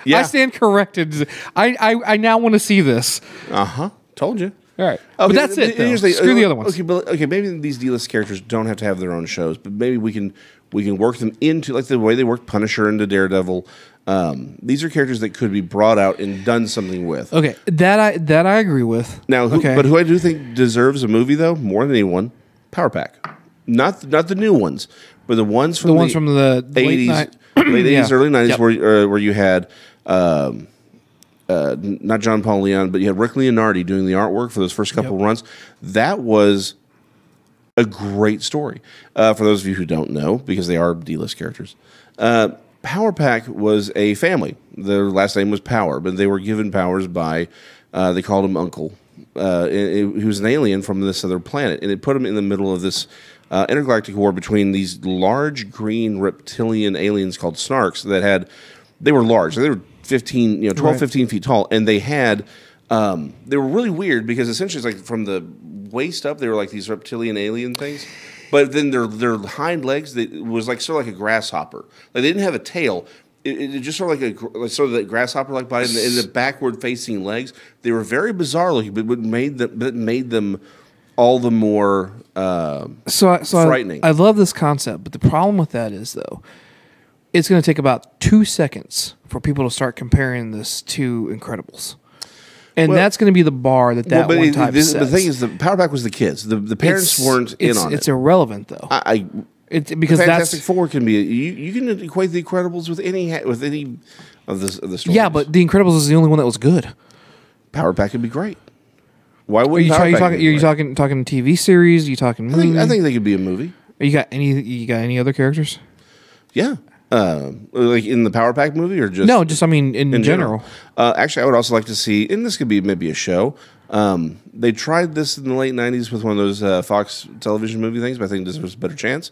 [SPEAKER 2] Yeah.
[SPEAKER 3] I stand corrected. I now want to see this.
[SPEAKER 2] Told you.
[SPEAKER 3] All right.
[SPEAKER 2] Okay,
[SPEAKER 3] But that's it, though.
[SPEAKER 2] here's the-
[SPEAKER 3] Screw the other ones.
[SPEAKER 2] Okay, maybe these D-list characters don't have to have their own shows, but maybe we can work them into like the way they worked Punisher into Daredevil. These are characters that could be brought out and done something with.
[SPEAKER 3] Okay, that I agree with.
[SPEAKER 2] Now, but who I do think deserves a movie though more than anyone, Power Pack, not the new ones, but the ones from
[SPEAKER 3] The ones from the late
[SPEAKER 2] 80s, late 80s,
[SPEAKER 3] Yeah.
[SPEAKER 2] early 90s,
[SPEAKER 3] Yep.
[SPEAKER 2] where you had. Not John Paul Leon, but you had Rick Leonardi doing the artwork for those first couple runs. That was a great story. For those of you who don't know, because they are D-list characters, Power Pack was a family. Their last name was Power, but they were given powers by, they called him Uncle. He was an alien from this other planet, and it put him in the middle of this intergalactic war between these large green reptilian aliens called Snarks they were large. They were 12, 15 feet tall, and they had, they were really weird because essentially it's like from the waist up, they were like these reptilian alien things, but then their hind legs, was like sort of like a grasshopper. Like they didn't have a tail. It just sort of like sort of that grasshopper-like body, and the backward-facing legs. They were very bizarre looking, but what made them all the more frightening.
[SPEAKER 3] I love this concept, but the problem with that is though, it's going to take about 2 seconds for people to start comparing this to Incredibles. And that's going to be the bar that one type sets.
[SPEAKER 2] The thing is, the Power Pack was the kids. The parents weren't in on it.
[SPEAKER 3] It's irrelevant, though. Because
[SPEAKER 2] Fantastic Four can be you can equate the Incredibles with any of the stories.
[SPEAKER 3] Yeah, but the Incredibles is the only one that was good.
[SPEAKER 2] Power Pack could be great. Why
[SPEAKER 3] Are
[SPEAKER 2] wouldn't
[SPEAKER 3] you
[SPEAKER 2] Power Pack
[SPEAKER 3] talking?
[SPEAKER 2] be
[SPEAKER 3] Are you
[SPEAKER 2] great?
[SPEAKER 3] talking TV series? Are you talking movie?
[SPEAKER 2] I think they could be a movie.
[SPEAKER 3] You got any other characters?
[SPEAKER 2] Yeah. Like in the Power Pack movie, or just
[SPEAKER 3] No, just in general.
[SPEAKER 2] Actually, I would also like to see, and this could be maybe a show. They tried this in the late '90s with one of those Fox television movie things, but I think this was a better chance.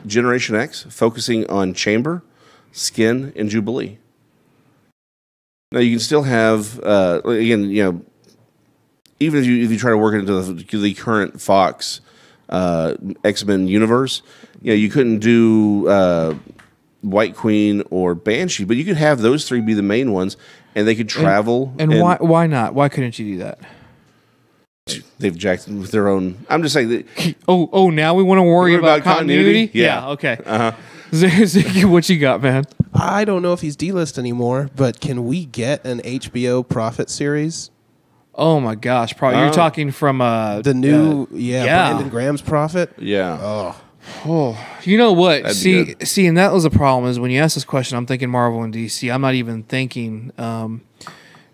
[SPEAKER 2] Generation X, focusing on Chamber, Skin, and Jubilee. Now you can still have again, even if you try to work it into the current Fox X-Men universe. You couldn't do White Queen or Banshee, but you could have those three be the main ones, and they could travel.
[SPEAKER 3] And why not? Why couldn't you do that?
[SPEAKER 2] They've jacked with their own. I'm just saying that.
[SPEAKER 3] Now we want to worry about continuity?
[SPEAKER 2] Yeah.
[SPEAKER 3] Okay. Ziggy, what you got, man?
[SPEAKER 4] I don't know if he's D-list anymore, but can we get an HBO Prophet series?
[SPEAKER 3] Oh my gosh, probably you're talking from
[SPEAKER 4] The new, Brandon Graham's Prophet.
[SPEAKER 2] Yeah.
[SPEAKER 3] You know what?
[SPEAKER 2] That'd be
[SPEAKER 3] See, and that was the problem is when you ask this question, I'm thinking Marvel and DC. I'm not even thinking,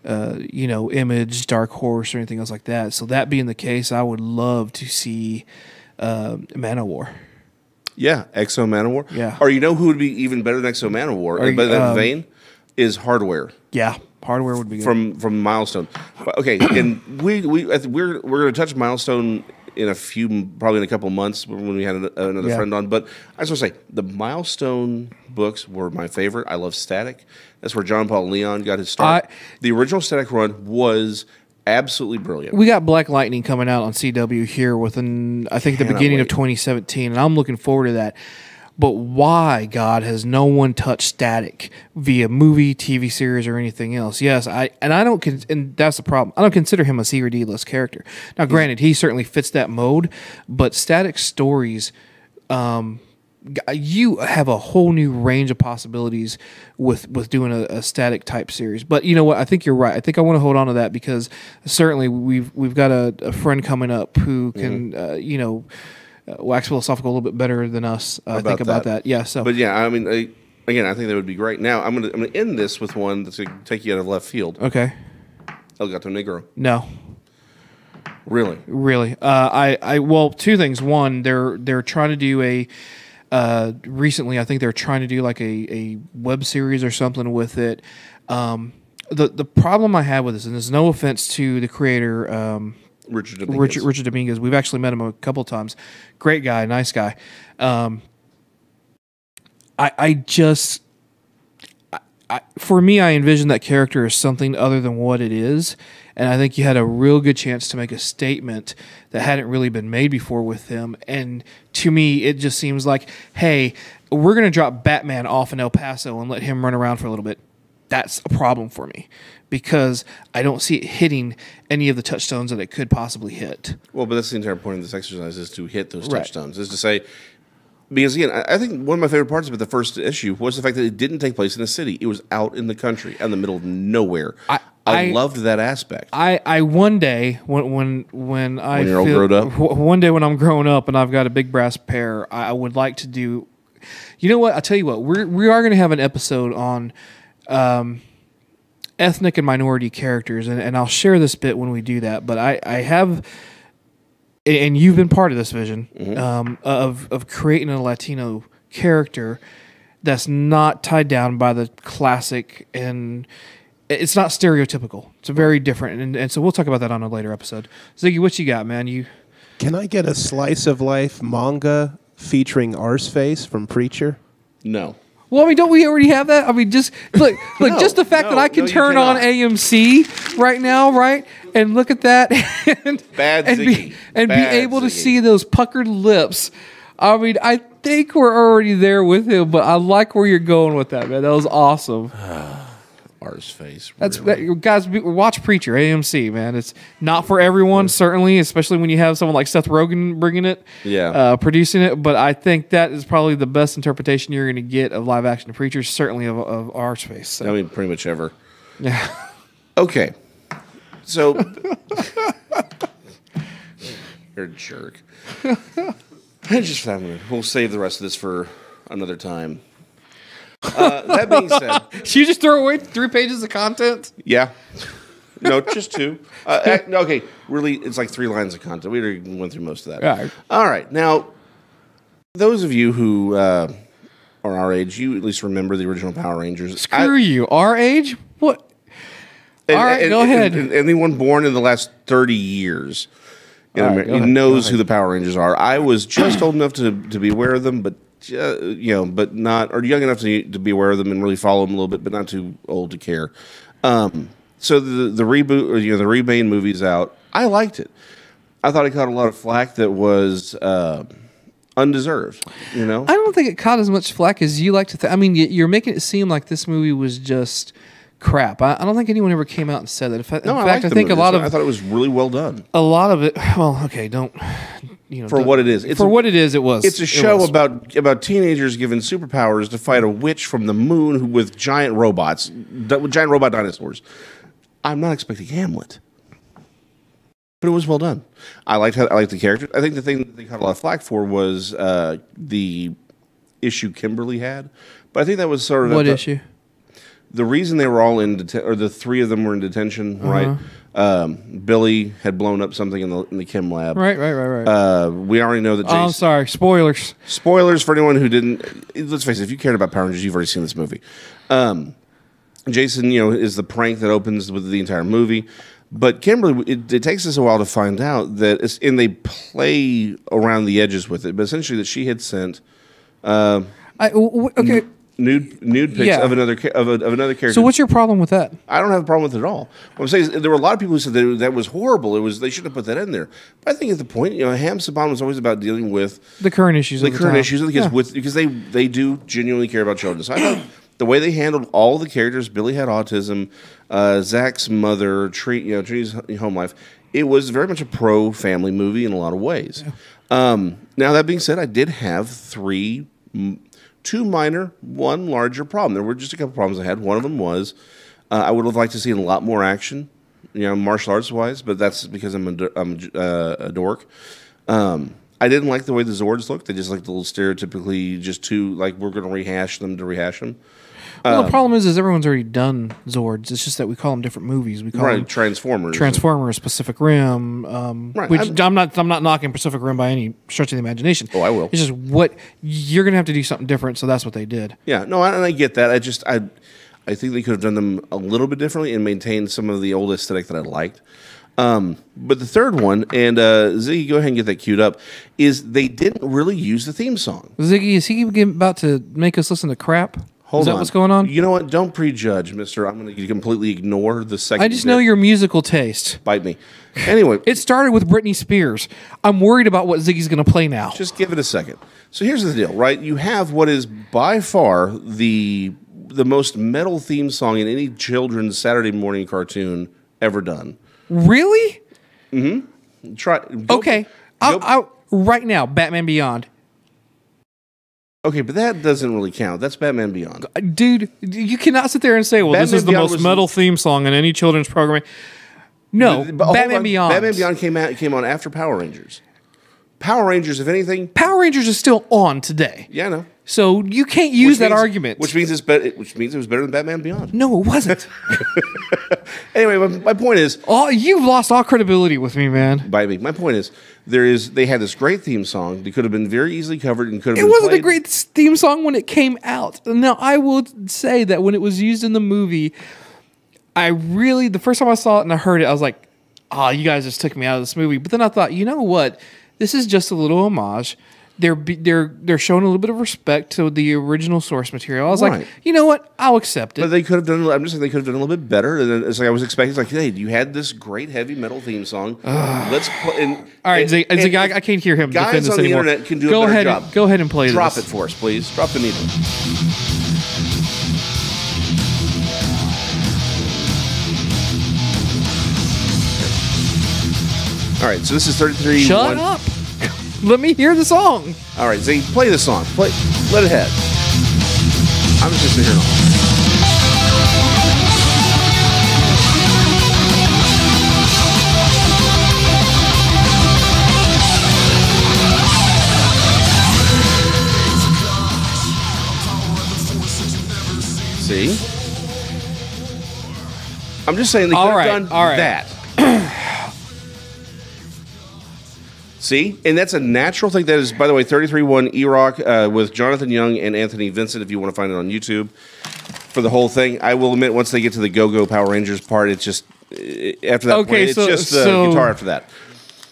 [SPEAKER 3] Image, Dark Horse, or anything else like that. So that being the case, I would love to see Manowar.
[SPEAKER 2] Yeah, Exo Manowar.
[SPEAKER 3] Yeah.
[SPEAKER 2] Or you know who would be even better than Exo Manowar? But that vein is Hardware.
[SPEAKER 3] Yeah, Hardware would be good.
[SPEAKER 2] From Milestone. Okay, and we're going to touch Milestone probably in a couple months when we had another friend on. But I just want to say the Milestone books were my favorite. I love Static. That's where John Paul Leon got his start. The original Static run was absolutely brilliant.
[SPEAKER 3] We got Black Lightning coming out on CW here within, I think, the beginning of 2017, and I'm looking forward to that. But why, God, has no one touched Static via movie, TV series, or anything else? Yes, and that's the problem. I don't consider him a C or D list character. Now, granted, he certainly fits that mode, but Static stories, you have a whole new range of possibilities with doing a Static type series. But you know what? I think you're right. I think I want to hold on to that because certainly we've got a friend coming up who can, wax philosophical a little bit better than us. I think about that. Yeah. So,
[SPEAKER 2] but yeah, I mean, again, I think that would be great. Now, I'm gonna end this with one that's gonna take you out of left field.
[SPEAKER 3] Okay.
[SPEAKER 2] El Gato Negro.
[SPEAKER 3] No.
[SPEAKER 2] Really.
[SPEAKER 3] Well, two things. One, they're trying to do recently, I think they're trying to do like a web series or something with it. The problem I have with this, and there's no offense to the creator.
[SPEAKER 2] Richard Dominguez.
[SPEAKER 3] Richard Dominguez. We've actually met him a couple of times. Great guy, nice guy. For me, I envision that character as something other than what it is, and I think you had a real good chance to make a statement that hadn't really been made before with him. And to me, it just seems like, hey, we're going to drop Batman off in El Paso and let him run around for a little bit. That's a problem for me because I don't see it hitting any of the touchstones that it could possibly hit.
[SPEAKER 2] Well, but that's the entire point of this exercise is to hit those touchstones, is to say, because again, I think one of my favorite parts about the first issue was the fact that it didn't take place in a city. It was out in the country, out in the middle of nowhere. I loved that aspect.
[SPEAKER 3] I one day when
[SPEAKER 2] you're all grown up,
[SPEAKER 3] one day when I'm growing up and I've got a big brass pair, I would like to do. You know what? I'll tell you what. We are going to have an episode on ethnic and minority characters, and I'll share this bit when we do that. But I have, and you've been part of this vision of creating a Latino character that's not tied down by the classic, and it's not stereotypical. It's very different, and so we'll talk about that on a later episode. Ziggy, what you got, man?
[SPEAKER 4] Can I get a slice of life manga featuring Arseface from Preacher?
[SPEAKER 2] No.
[SPEAKER 3] Well, I mean, don't we already have that? I mean, just look, just the fact that I can turn on AMC right now, right, and look at that, and be able to see those puckered lips. I mean, I think we're already there with him, but I like where you're going with that, man. That was awesome.
[SPEAKER 2] Arseface. Really.
[SPEAKER 3] Guys, watch Preacher, AMC, man. It's not for everyone, certainly, especially when you have someone like Seth Rogen bringing it, producing it. But I think that is probably the best interpretation you're going to get of live action Preacher, certainly of Arseface. So.
[SPEAKER 2] I mean, pretty much ever.
[SPEAKER 3] Yeah.
[SPEAKER 2] Okay. So you're a jerk. We'll save the rest of this for another time. That being said,
[SPEAKER 3] you just throw away 3 pages of content?
[SPEAKER 2] Yeah. No, just 2. Okay, really, it's like 3 lines of content. We already went through most of that.
[SPEAKER 3] Yeah.
[SPEAKER 2] All right. Now, those of you who are our age, you at least remember the original Power Rangers.
[SPEAKER 3] Screw you. Our age? What? All right, go ahead.
[SPEAKER 2] Anyone born in the last 30 years knows who the Power Rangers are. I was just old enough to be aware of them, but but not, or young enough to be aware of them and really follow them a little bit, but not too old to care. So the reboot, or, the Rebane movie's out. I liked it. I thought it caught a lot of flack that was undeserved. I
[SPEAKER 3] don't think it caught as much flack as you like to think. I mean, you're making it seem like this movie was just crap. I don't think anyone ever came out and said that. In fact, I think a lot of.
[SPEAKER 2] I thought it was really well done.
[SPEAKER 3] A lot of it. Well, okay, don't.
[SPEAKER 2] For what it is.
[SPEAKER 3] It was.
[SPEAKER 2] It's a show about teenagers given superpowers to fight a witch from the moon with giant robots, with giant robot dinosaurs. I'm not expecting Hamlet. but it was well done. I liked the character. I think the thing that they got a lot of flack for was the issue Kimberly had, but I think that was sort of
[SPEAKER 3] What issue?
[SPEAKER 2] The reason they were all in or the three of them were in detention, right? Billy had blown up something in the Kim lab.
[SPEAKER 3] Right.
[SPEAKER 2] We already know that. Jason,
[SPEAKER 3] I'm sorry. Spoilers.
[SPEAKER 2] Spoilers for anyone who didn't. Let's face it. If you cared about Power Rangers, you've already seen this movie. Jason, is the prank that opens with the entire movie. But Kimberly, it takes us a while to find out that and they play around the edges with it. But essentially, that she had sent.
[SPEAKER 3] Okay.
[SPEAKER 2] Nude pics of another character.
[SPEAKER 3] So what's your problem with that?
[SPEAKER 2] I don't have a problem with it at all. What I'm saying is there were a lot of people who said that was horrible. They should have put that in there. But I think at the point, Ham Saban was always about dealing with
[SPEAKER 3] the current issues.
[SPEAKER 2] The current issues of the kids because they do genuinely care about children. So I thought the way they handled all the characters, Billy had autism, Zach's mother, Trini's home life. It was very much a pro-family movie in a lot of ways. Yeah. Now that being said, I did have two minor, one larger problem. There were just a couple problems I had. One of them was I would have liked to see a lot more action, martial arts wise, but that's because I'm a dork. I didn't like the way the Zords looked. They just looked a little stereotypically just too like we're going to rehash them to rehash them.
[SPEAKER 3] Well, the problem is everyone's already done Zords. It's just that we call them different movies. We call them
[SPEAKER 2] Transformers,
[SPEAKER 3] Pacific Rim. Which I'm not knocking Pacific Rim by any stretch of the imagination.
[SPEAKER 2] Oh, I will.
[SPEAKER 3] It's just what you're going to have to do something different. So that's what they did.
[SPEAKER 2] Yeah, no, and I get that. I think they could have done them a little bit differently and maintained some of the old aesthetic that I liked. But the third one, and Ziggy, go ahead and get that queued up, is they didn't really use the theme song.
[SPEAKER 3] Ziggy, is he about to make us listen to crap?
[SPEAKER 2] Hold on.
[SPEAKER 3] Is that what's going on?
[SPEAKER 2] You know what? Don't prejudge, mister. I'm going to completely ignore the second.
[SPEAKER 3] I just know your musical taste.
[SPEAKER 2] Bite me. Anyway.
[SPEAKER 3] It started with Britney Spears. I'm worried about what Ziggy's going to play now.
[SPEAKER 2] Just give it a second. So here's the deal, right? You have what is by far the most metal theme song in any children's Saturday morning cartoon ever done.
[SPEAKER 3] Really?
[SPEAKER 2] Mm-hmm.
[SPEAKER 3] Okay. I'll right now, Batman Beyond.
[SPEAKER 2] Okay, but that doesn't really count. That's Batman Beyond.
[SPEAKER 3] Dude, you cannot sit there and say, well, Batman this is the most metal theme song in any children's programming. No, Batman Beyond.
[SPEAKER 2] Batman Beyond came on after Power Rangers. Power Rangers, if anything...
[SPEAKER 3] Power Rangers is still on today.
[SPEAKER 2] Yeah, I know.
[SPEAKER 3] So you can't use that argument.
[SPEAKER 2] Which means it was better than Batman Beyond.
[SPEAKER 3] No, it wasn't.
[SPEAKER 2] Anyway, my point is...
[SPEAKER 3] you've lost all credibility with me, man.
[SPEAKER 2] By me. My point is, they had this great theme song. They could have been very easily covered and could have been
[SPEAKER 3] It wasn't
[SPEAKER 2] played.
[SPEAKER 3] a great theme song when it came out. Now, I will say that when it was used in the movie, the first time I saw it and I heard it, I was like, you guys just took me out of this movie. But then I thought, you know what? This is just a little homage. They're showing a little bit of respect to the original source material. I was like, you know what? I'll accept it.
[SPEAKER 2] But they could have done. I'm just saying they could have done a little bit better. And it's like I was expecting. It's like, hey, you had this great heavy metal theme song. Let's play.
[SPEAKER 3] All right, I can't hear him defend
[SPEAKER 2] guys
[SPEAKER 3] this
[SPEAKER 2] on the
[SPEAKER 3] anymore.
[SPEAKER 2] internet can do a better job.
[SPEAKER 3] Go ahead and play
[SPEAKER 2] Drop
[SPEAKER 3] this.
[SPEAKER 2] it for us, please. Drop the needle. All right, so this is 33.
[SPEAKER 3] Shut up. Let me hear the song.
[SPEAKER 2] All right, Zane, play the song. Let it head. I'm just sitting here. See? I'm just saying they could have done that. See? And that's a natural thing. That is, by the way, 33-1 E-Rock with Jonathan Young and Anthony Vincent, if you want to find it on YouTube for the whole thing. I will admit, once they get to the Go-Go Power Rangers part, it's just, after that point, it's just the guitar after that.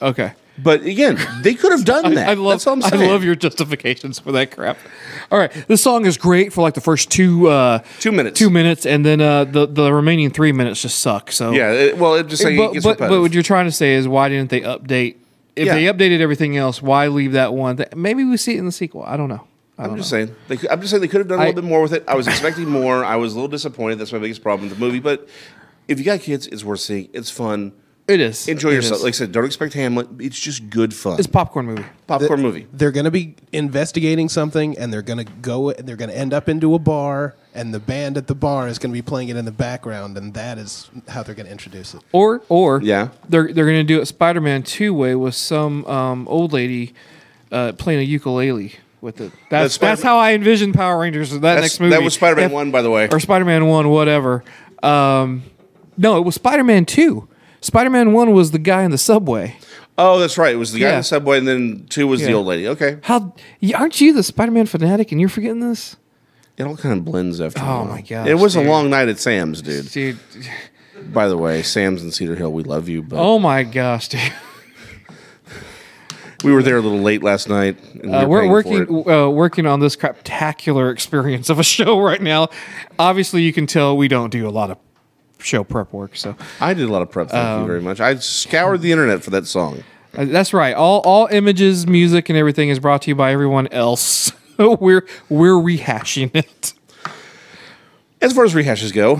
[SPEAKER 3] Okay.
[SPEAKER 2] But again, they could have done that. That's all I'm saying.
[SPEAKER 3] I love your justifications for that crap. All right. This song is great for like the first 2
[SPEAKER 2] minutes.
[SPEAKER 3] 2 minutes, and then the remaining 3 minutes just suck. So
[SPEAKER 2] yeah, it just saying it gets repetitive.
[SPEAKER 3] But what you're trying to say is, why didn't they update? If they updated everything else, why leave that one? Maybe we see it in the sequel. I don't know.
[SPEAKER 2] I'm just saying they could have done a little bit more with it. I was expecting more. I was a little disappointed. That's my biggest problem with the movie. But if you got kids, it's worth seeing. It's fun.
[SPEAKER 3] It is.
[SPEAKER 2] Enjoy
[SPEAKER 3] It
[SPEAKER 2] yourself.
[SPEAKER 3] is.
[SPEAKER 2] Like I said, don't expect Hamlet. It's just good fun.
[SPEAKER 3] It's a popcorn movie.
[SPEAKER 2] Popcorn movie.
[SPEAKER 4] They're going to be investigating something, and they're going to end up into a bar, and the band at the bar is going to be playing it in the background, and that is how they're going to introduce it.
[SPEAKER 3] Or
[SPEAKER 2] Yeah.
[SPEAKER 3] they're going to do it Spider-Man 2 way with some old lady playing a ukulele with it. That's how I envision Power Rangers. Next movie.
[SPEAKER 2] That was Spider-Man 1, by the way.
[SPEAKER 3] Or Spider-Man 1, whatever. No, it was Spider-Man 2. Spider-Man 1 was the guy in the subway.
[SPEAKER 2] Oh, that's right. It was the guy in
[SPEAKER 3] Yeah.
[SPEAKER 2] the subway, and then 2 was the
[SPEAKER 3] Yeah.
[SPEAKER 2] old lady. Okay.
[SPEAKER 3] Aren't you the Spider-Man fanatic and you're forgetting this?
[SPEAKER 2] It all kind of blends after a
[SPEAKER 3] Oh,
[SPEAKER 2] while.
[SPEAKER 3] my gosh,
[SPEAKER 2] It was
[SPEAKER 3] dude.
[SPEAKER 2] a long night at Sam's, dude.
[SPEAKER 3] Dude.
[SPEAKER 2] By the way, Sam's in Cedar Hill, we love you. But
[SPEAKER 3] Oh my gosh, dude.
[SPEAKER 2] we were there a little late last night. And
[SPEAKER 3] We're
[SPEAKER 2] paying for it.
[SPEAKER 3] working on this craptacular experience of a show right now. Obviously, you can tell we don't do a lot of show prep work. So
[SPEAKER 2] I did a lot of prep. Thank you very much. I scoured the internet for that song.
[SPEAKER 3] that's right. All images, music, and everything is brought to you by everyone else. we're rehashing it.
[SPEAKER 2] As far as rehashes go,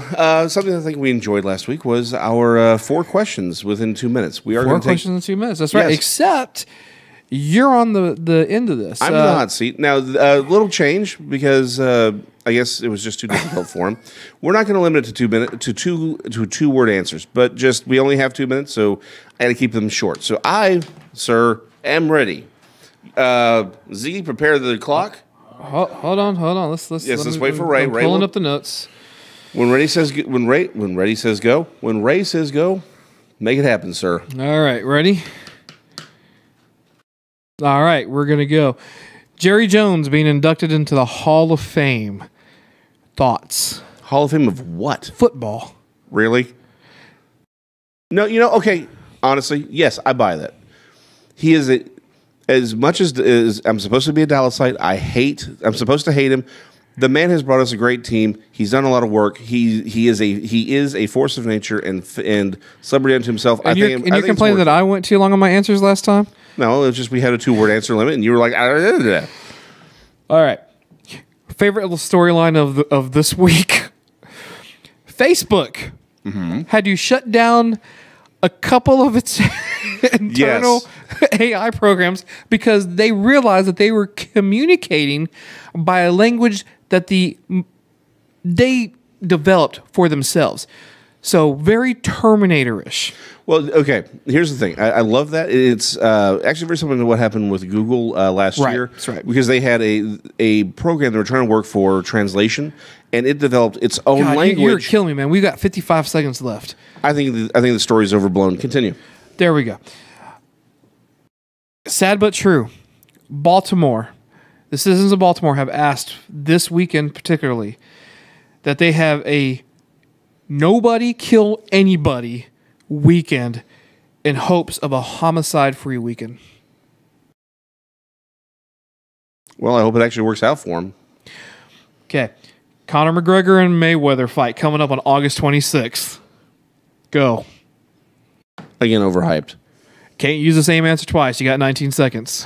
[SPEAKER 2] something I think we enjoyed last week was our 4 questions within 2 minutes. We are
[SPEAKER 3] 4
[SPEAKER 2] going to take.
[SPEAKER 3] questions in 2 minutes. That's right.
[SPEAKER 2] Yes.
[SPEAKER 3] Except you're on the end of this.
[SPEAKER 2] I'm in the hot seat now. A little change because I guess it was just too difficult for him. We're not going to limit it to 2 minutes to 2-word answers, but just we only have 2 minutes, so I got to keep them short. So I, sir, am ready. Ziggy, prepare the clock.
[SPEAKER 3] Hold on. Let's
[SPEAKER 2] Yes, let's wait for Ray.
[SPEAKER 3] I'm
[SPEAKER 2] Ray
[SPEAKER 3] pulling
[SPEAKER 2] will-
[SPEAKER 3] up the notes.
[SPEAKER 2] When Ray says go. When Ray says go, make it happen, sir.
[SPEAKER 3] All right, ready? All right, we're going to go. Jerry Jones being inducted into the Hall of Fame. Thoughts?
[SPEAKER 2] Hall of Fame of what?
[SPEAKER 3] Football.
[SPEAKER 2] Really? No, okay. Honestly, yes, I buy that. He is as much as I'm supposed to be a Dallasite. I'm supposed to hate him. The man has brought us a great team. He's done a lot of work. He is a force of nature and celebrity unto himself.
[SPEAKER 3] And you're complaining that I went too long on my answers last time?
[SPEAKER 2] No, it's just we had a 2-word answer limit, and you were like,
[SPEAKER 3] All right. Favorite storyline of this week. Facebook had you shut down a couple of its internal AI programs because they realized that they were communicating by a language that they developed for themselves. So very Terminator-ish.
[SPEAKER 2] Well, okay. Here's the thing. I love that. It's actually very similar to what happened with Google last year.
[SPEAKER 3] That's right.
[SPEAKER 2] Because they had a program they were trying to work for translation, and it developed its own
[SPEAKER 3] God,
[SPEAKER 2] language.
[SPEAKER 3] you're killing me, man. We've got 55 seconds left.
[SPEAKER 2] I think the story's overblown. Continue.
[SPEAKER 3] There we go. Sad but true. Baltimore. The citizens of Baltimore have asked this weekend particularly that they have a nobody kill anybody weekend in hopes of a homicide-free weekend.
[SPEAKER 2] Well, I hope it actually works out for him.
[SPEAKER 3] Okay. Conor McGregor and Mayweather fight coming up on August 26th. Go.
[SPEAKER 2] Again, overhyped.
[SPEAKER 3] Can't use the same answer twice. You got 19 seconds.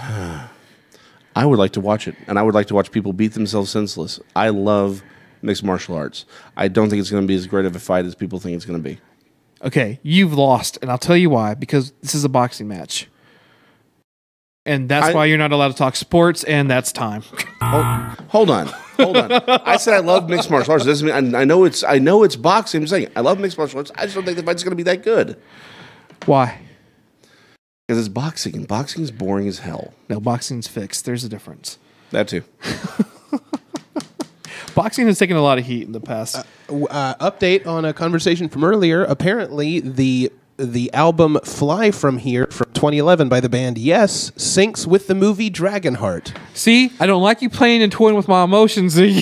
[SPEAKER 2] I would like to watch it, and I would like to watch people beat themselves senseless. I love mixed martial arts. I don't think it's going to be as great of a fight as people think it's going to be.
[SPEAKER 3] Okay, you've lost, and I'll tell you why. Because this is a boxing match. And that's why you're not allowed to talk sports, and that's time.
[SPEAKER 2] Hold on. I said I love mixed martial arts. It doesn't mean I know it's boxing. I'm saying I love mixed martial arts. I just don't think the fight's going to be that good.
[SPEAKER 3] Why?
[SPEAKER 2] Because it's boxing, and boxing is boring as hell.
[SPEAKER 3] No, boxing's fixed. There's a difference.
[SPEAKER 2] That too.
[SPEAKER 3] Boxing has taken a lot of heat in the past.
[SPEAKER 4] Update on a conversation from earlier. Apparently, the album "Fly From Here" from 2011 by the band Yes syncs with the movie Dragonheart.
[SPEAKER 3] See, I don't like you playing and toying with my emotions.
[SPEAKER 4] I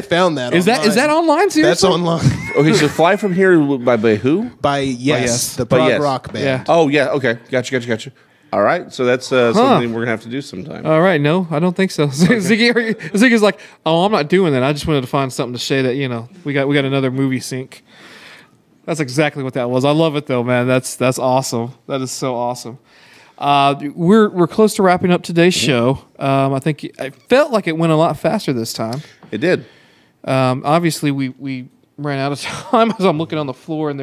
[SPEAKER 4] found that.
[SPEAKER 3] Is that online? Seriously?
[SPEAKER 4] That's online.
[SPEAKER 2] Okay, so Fly From Here by who?
[SPEAKER 4] By Yes,
[SPEAKER 3] Yes.
[SPEAKER 4] the
[SPEAKER 2] By
[SPEAKER 4] prog
[SPEAKER 2] Yes.
[SPEAKER 4] rock band.
[SPEAKER 3] Yeah.
[SPEAKER 2] Oh, yeah. Okay. Gotcha. All right. So that's something we're going to have to do sometime.
[SPEAKER 3] All right, no, I don't think so. Ziggy's like, oh, I'm not doing that. I just wanted to find something to say that we got another movie sync. That's exactly what that was. I love it though, man. That's awesome. That is so awesome. We're close to wrapping up today's show. I felt like it went a lot faster this time.
[SPEAKER 2] It did.
[SPEAKER 3] Obviously, we ran out of time as I'm looking on the floor and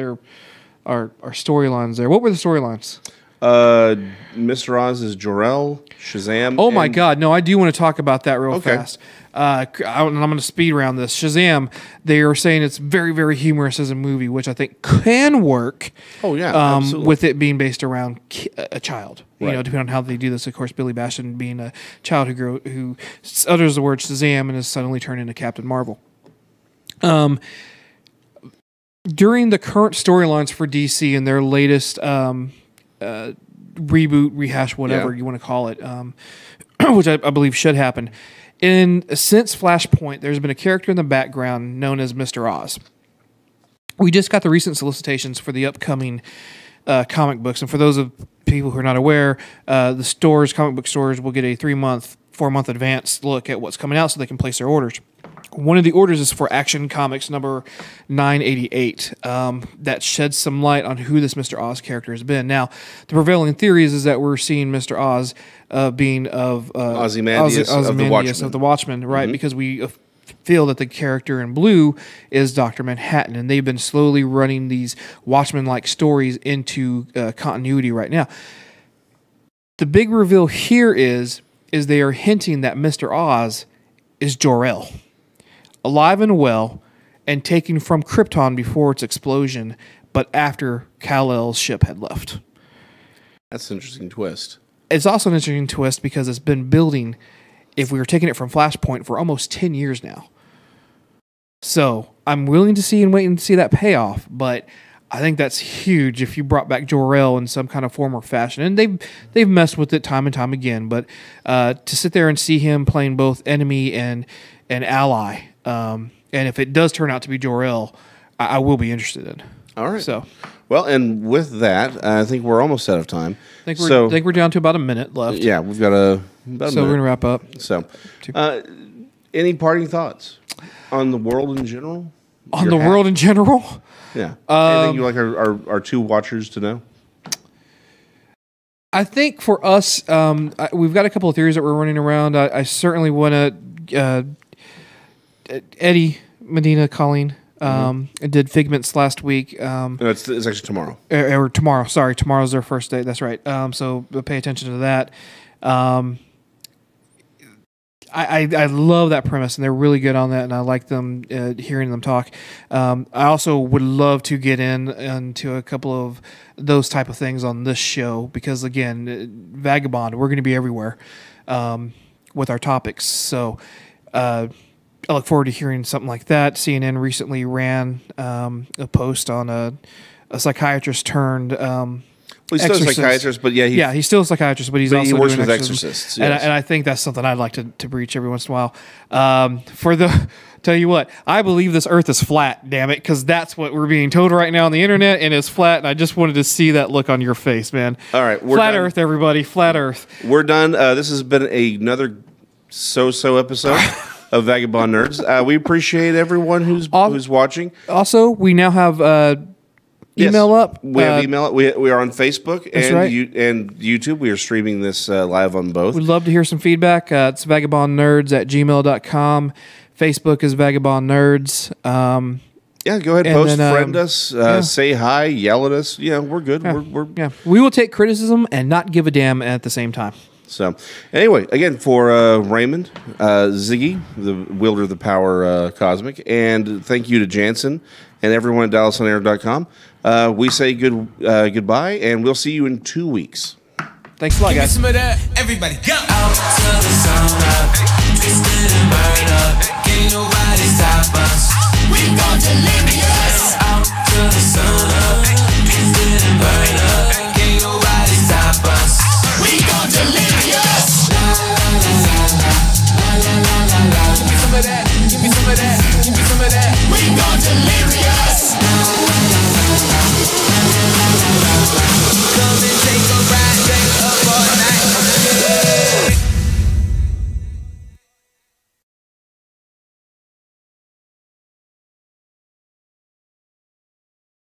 [SPEAKER 3] storylines there. What were the storylines?
[SPEAKER 2] Mr. Oz is Jor-El, Shazam.
[SPEAKER 3] Oh my God! No, I do want to talk about that real fast. I'm going to speed around this. Shazam. They are saying it's very, very humorous as a movie, which I think can work.
[SPEAKER 2] Oh yeah, absolutely.
[SPEAKER 3] With it being based around a child. You
[SPEAKER 2] Right.
[SPEAKER 3] know, depending on how they do this. Of course, Billy Bastion being a child who utters the word Shazam and is suddenly turned into Captain Marvel. During the current storylines for DC and their latest reboot, rehash, whatever you want to call it, which I believe should happen. Since Flashpoint, there's been a character in the background known as Mr. Oz. We just got the recent solicitations for the upcoming comic books, and for those of people who are not aware, the comic book stores will get a 3-month, 4-month advance look at what's coming out so they can place their orders. One of the orders is for Action Comics number 988. That sheds some light on who this Mr. Oz character has been. Now, the prevailing theory is that we're seeing Mr. Oz being of
[SPEAKER 2] Ozymandias
[SPEAKER 3] of the Watchmen, right? Because we feel that the character in blue is Dr. Manhattan, and they've been slowly running these Watchmen-like stories into continuity right now. The big reveal here is they are hinting that Mr. Oz is Jor-El, alive and well, and taken from Krypton before its explosion, but after Kal-El's ship had left.
[SPEAKER 2] That's an interesting twist.
[SPEAKER 3] It's also an interesting twist because it's been building, if we were taking it from Flashpoint, for almost 10 years now. So I'm willing to see and waiting to see that payoff, but I think that's huge if you brought back Jor-El in some kind of form or fashion. And they've messed with it time and time again, but to sit there and see him playing both enemy and ally, and if it does turn out to be Jor-El, I will be interested in.
[SPEAKER 2] All right.
[SPEAKER 3] So,
[SPEAKER 2] well, and with that, I think we're almost out of time.
[SPEAKER 3] I think we're down to about a minute left.
[SPEAKER 2] Yeah, we've got about a
[SPEAKER 3] So
[SPEAKER 2] minute.
[SPEAKER 3] we're gonna wrap up.
[SPEAKER 2] So, any parting thoughts on the world in general?
[SPEAKER 3] On the world in general?
[SPEAKER 2] Yeah. Anything you like our two watchers to know?
[SPEAKER 3] I think for us, we've got a couple of theories that we're running around. I certainly want to... Eddie Medina Colleen did Figments last week.
[SPEAKER 2] No, it's actually tomorrow.
[SPEAKER 3] Or tomorrow. Sorry, tomorrow's their first day. That's right. So pay attention to that. I love that premise, and they're really good on that, and I like them hearing them talk. I also would love to get into a couple of those type of things on this show because, again, Vagabond, we're going to be everywhere with our topics. So I look forward to hearing something like that. CNN recently ran a post on a psychiatrist turned
[SPEAKER 2] Well, he's still a psychiatrist, but yeah,
[SPEAKER 3] he's still a psychiatrist, but he works
[SPEAKER 2] with
[SPEAKER 3] exorcism.
[SPEAKER 2] exorcists. Yes.
[SPEAKER 3] And I think that's something I'd like to breach every once in a while. Tell you what, I believe this Earth is flat. Damn it, because that's what we're being told right now on the internet, and it's flat. And I just wanted to see that look on your face, man.
[SPEAKER 2] All right, we're
[SPEAKER 3] flat
[SPEAKER 2] done.
[SPEAKER 3] Earth, everybody, flat Earth.
[SPEAKER 2] We're done. This has been another so-so episode of Vagabond Nerds. We appreciate everyone who's watching.
[SPEAKER 3] Also, we now have email up.
[SPEAKER 2] We have email up. We are on Facebook and
[SPEAKER 3] right.
[SPEAKER 2] and YouTube. We are streaming this live on both.
[SPEAKER 3] We'd love to hear some feedback. It's vagabondnerds@gmail.com. Facebook is Vagabond Nerds.
[SPEAKER 2] Yeah, go ahead,
[SPEAKER 3] and
[SPEAKER 2] post,
[SPEAKER 3] then,
[SPEAKER 2] friend us, say hi, yell at us. Yeah, we're good.
[SPEAKER 3] Yeah. We will take criticism and not give a damn at the same time.
[SPEAKER 2] So, anyway, again, for Raymond, Ziggy, the wielder of the power cosmic, and thank you to Jansen and everyone at DallasOnAir.com. We say goodbye, and we'll see you in 2 weeks.
[SPEAKER 3] Thanks a lot,
[SPEAKER 1] Give me
[SPEAKER 3] guys.
[SPEAKER 1] some of that. Everybody go out to the sound of twisted and burned up. Can't nobody stop us.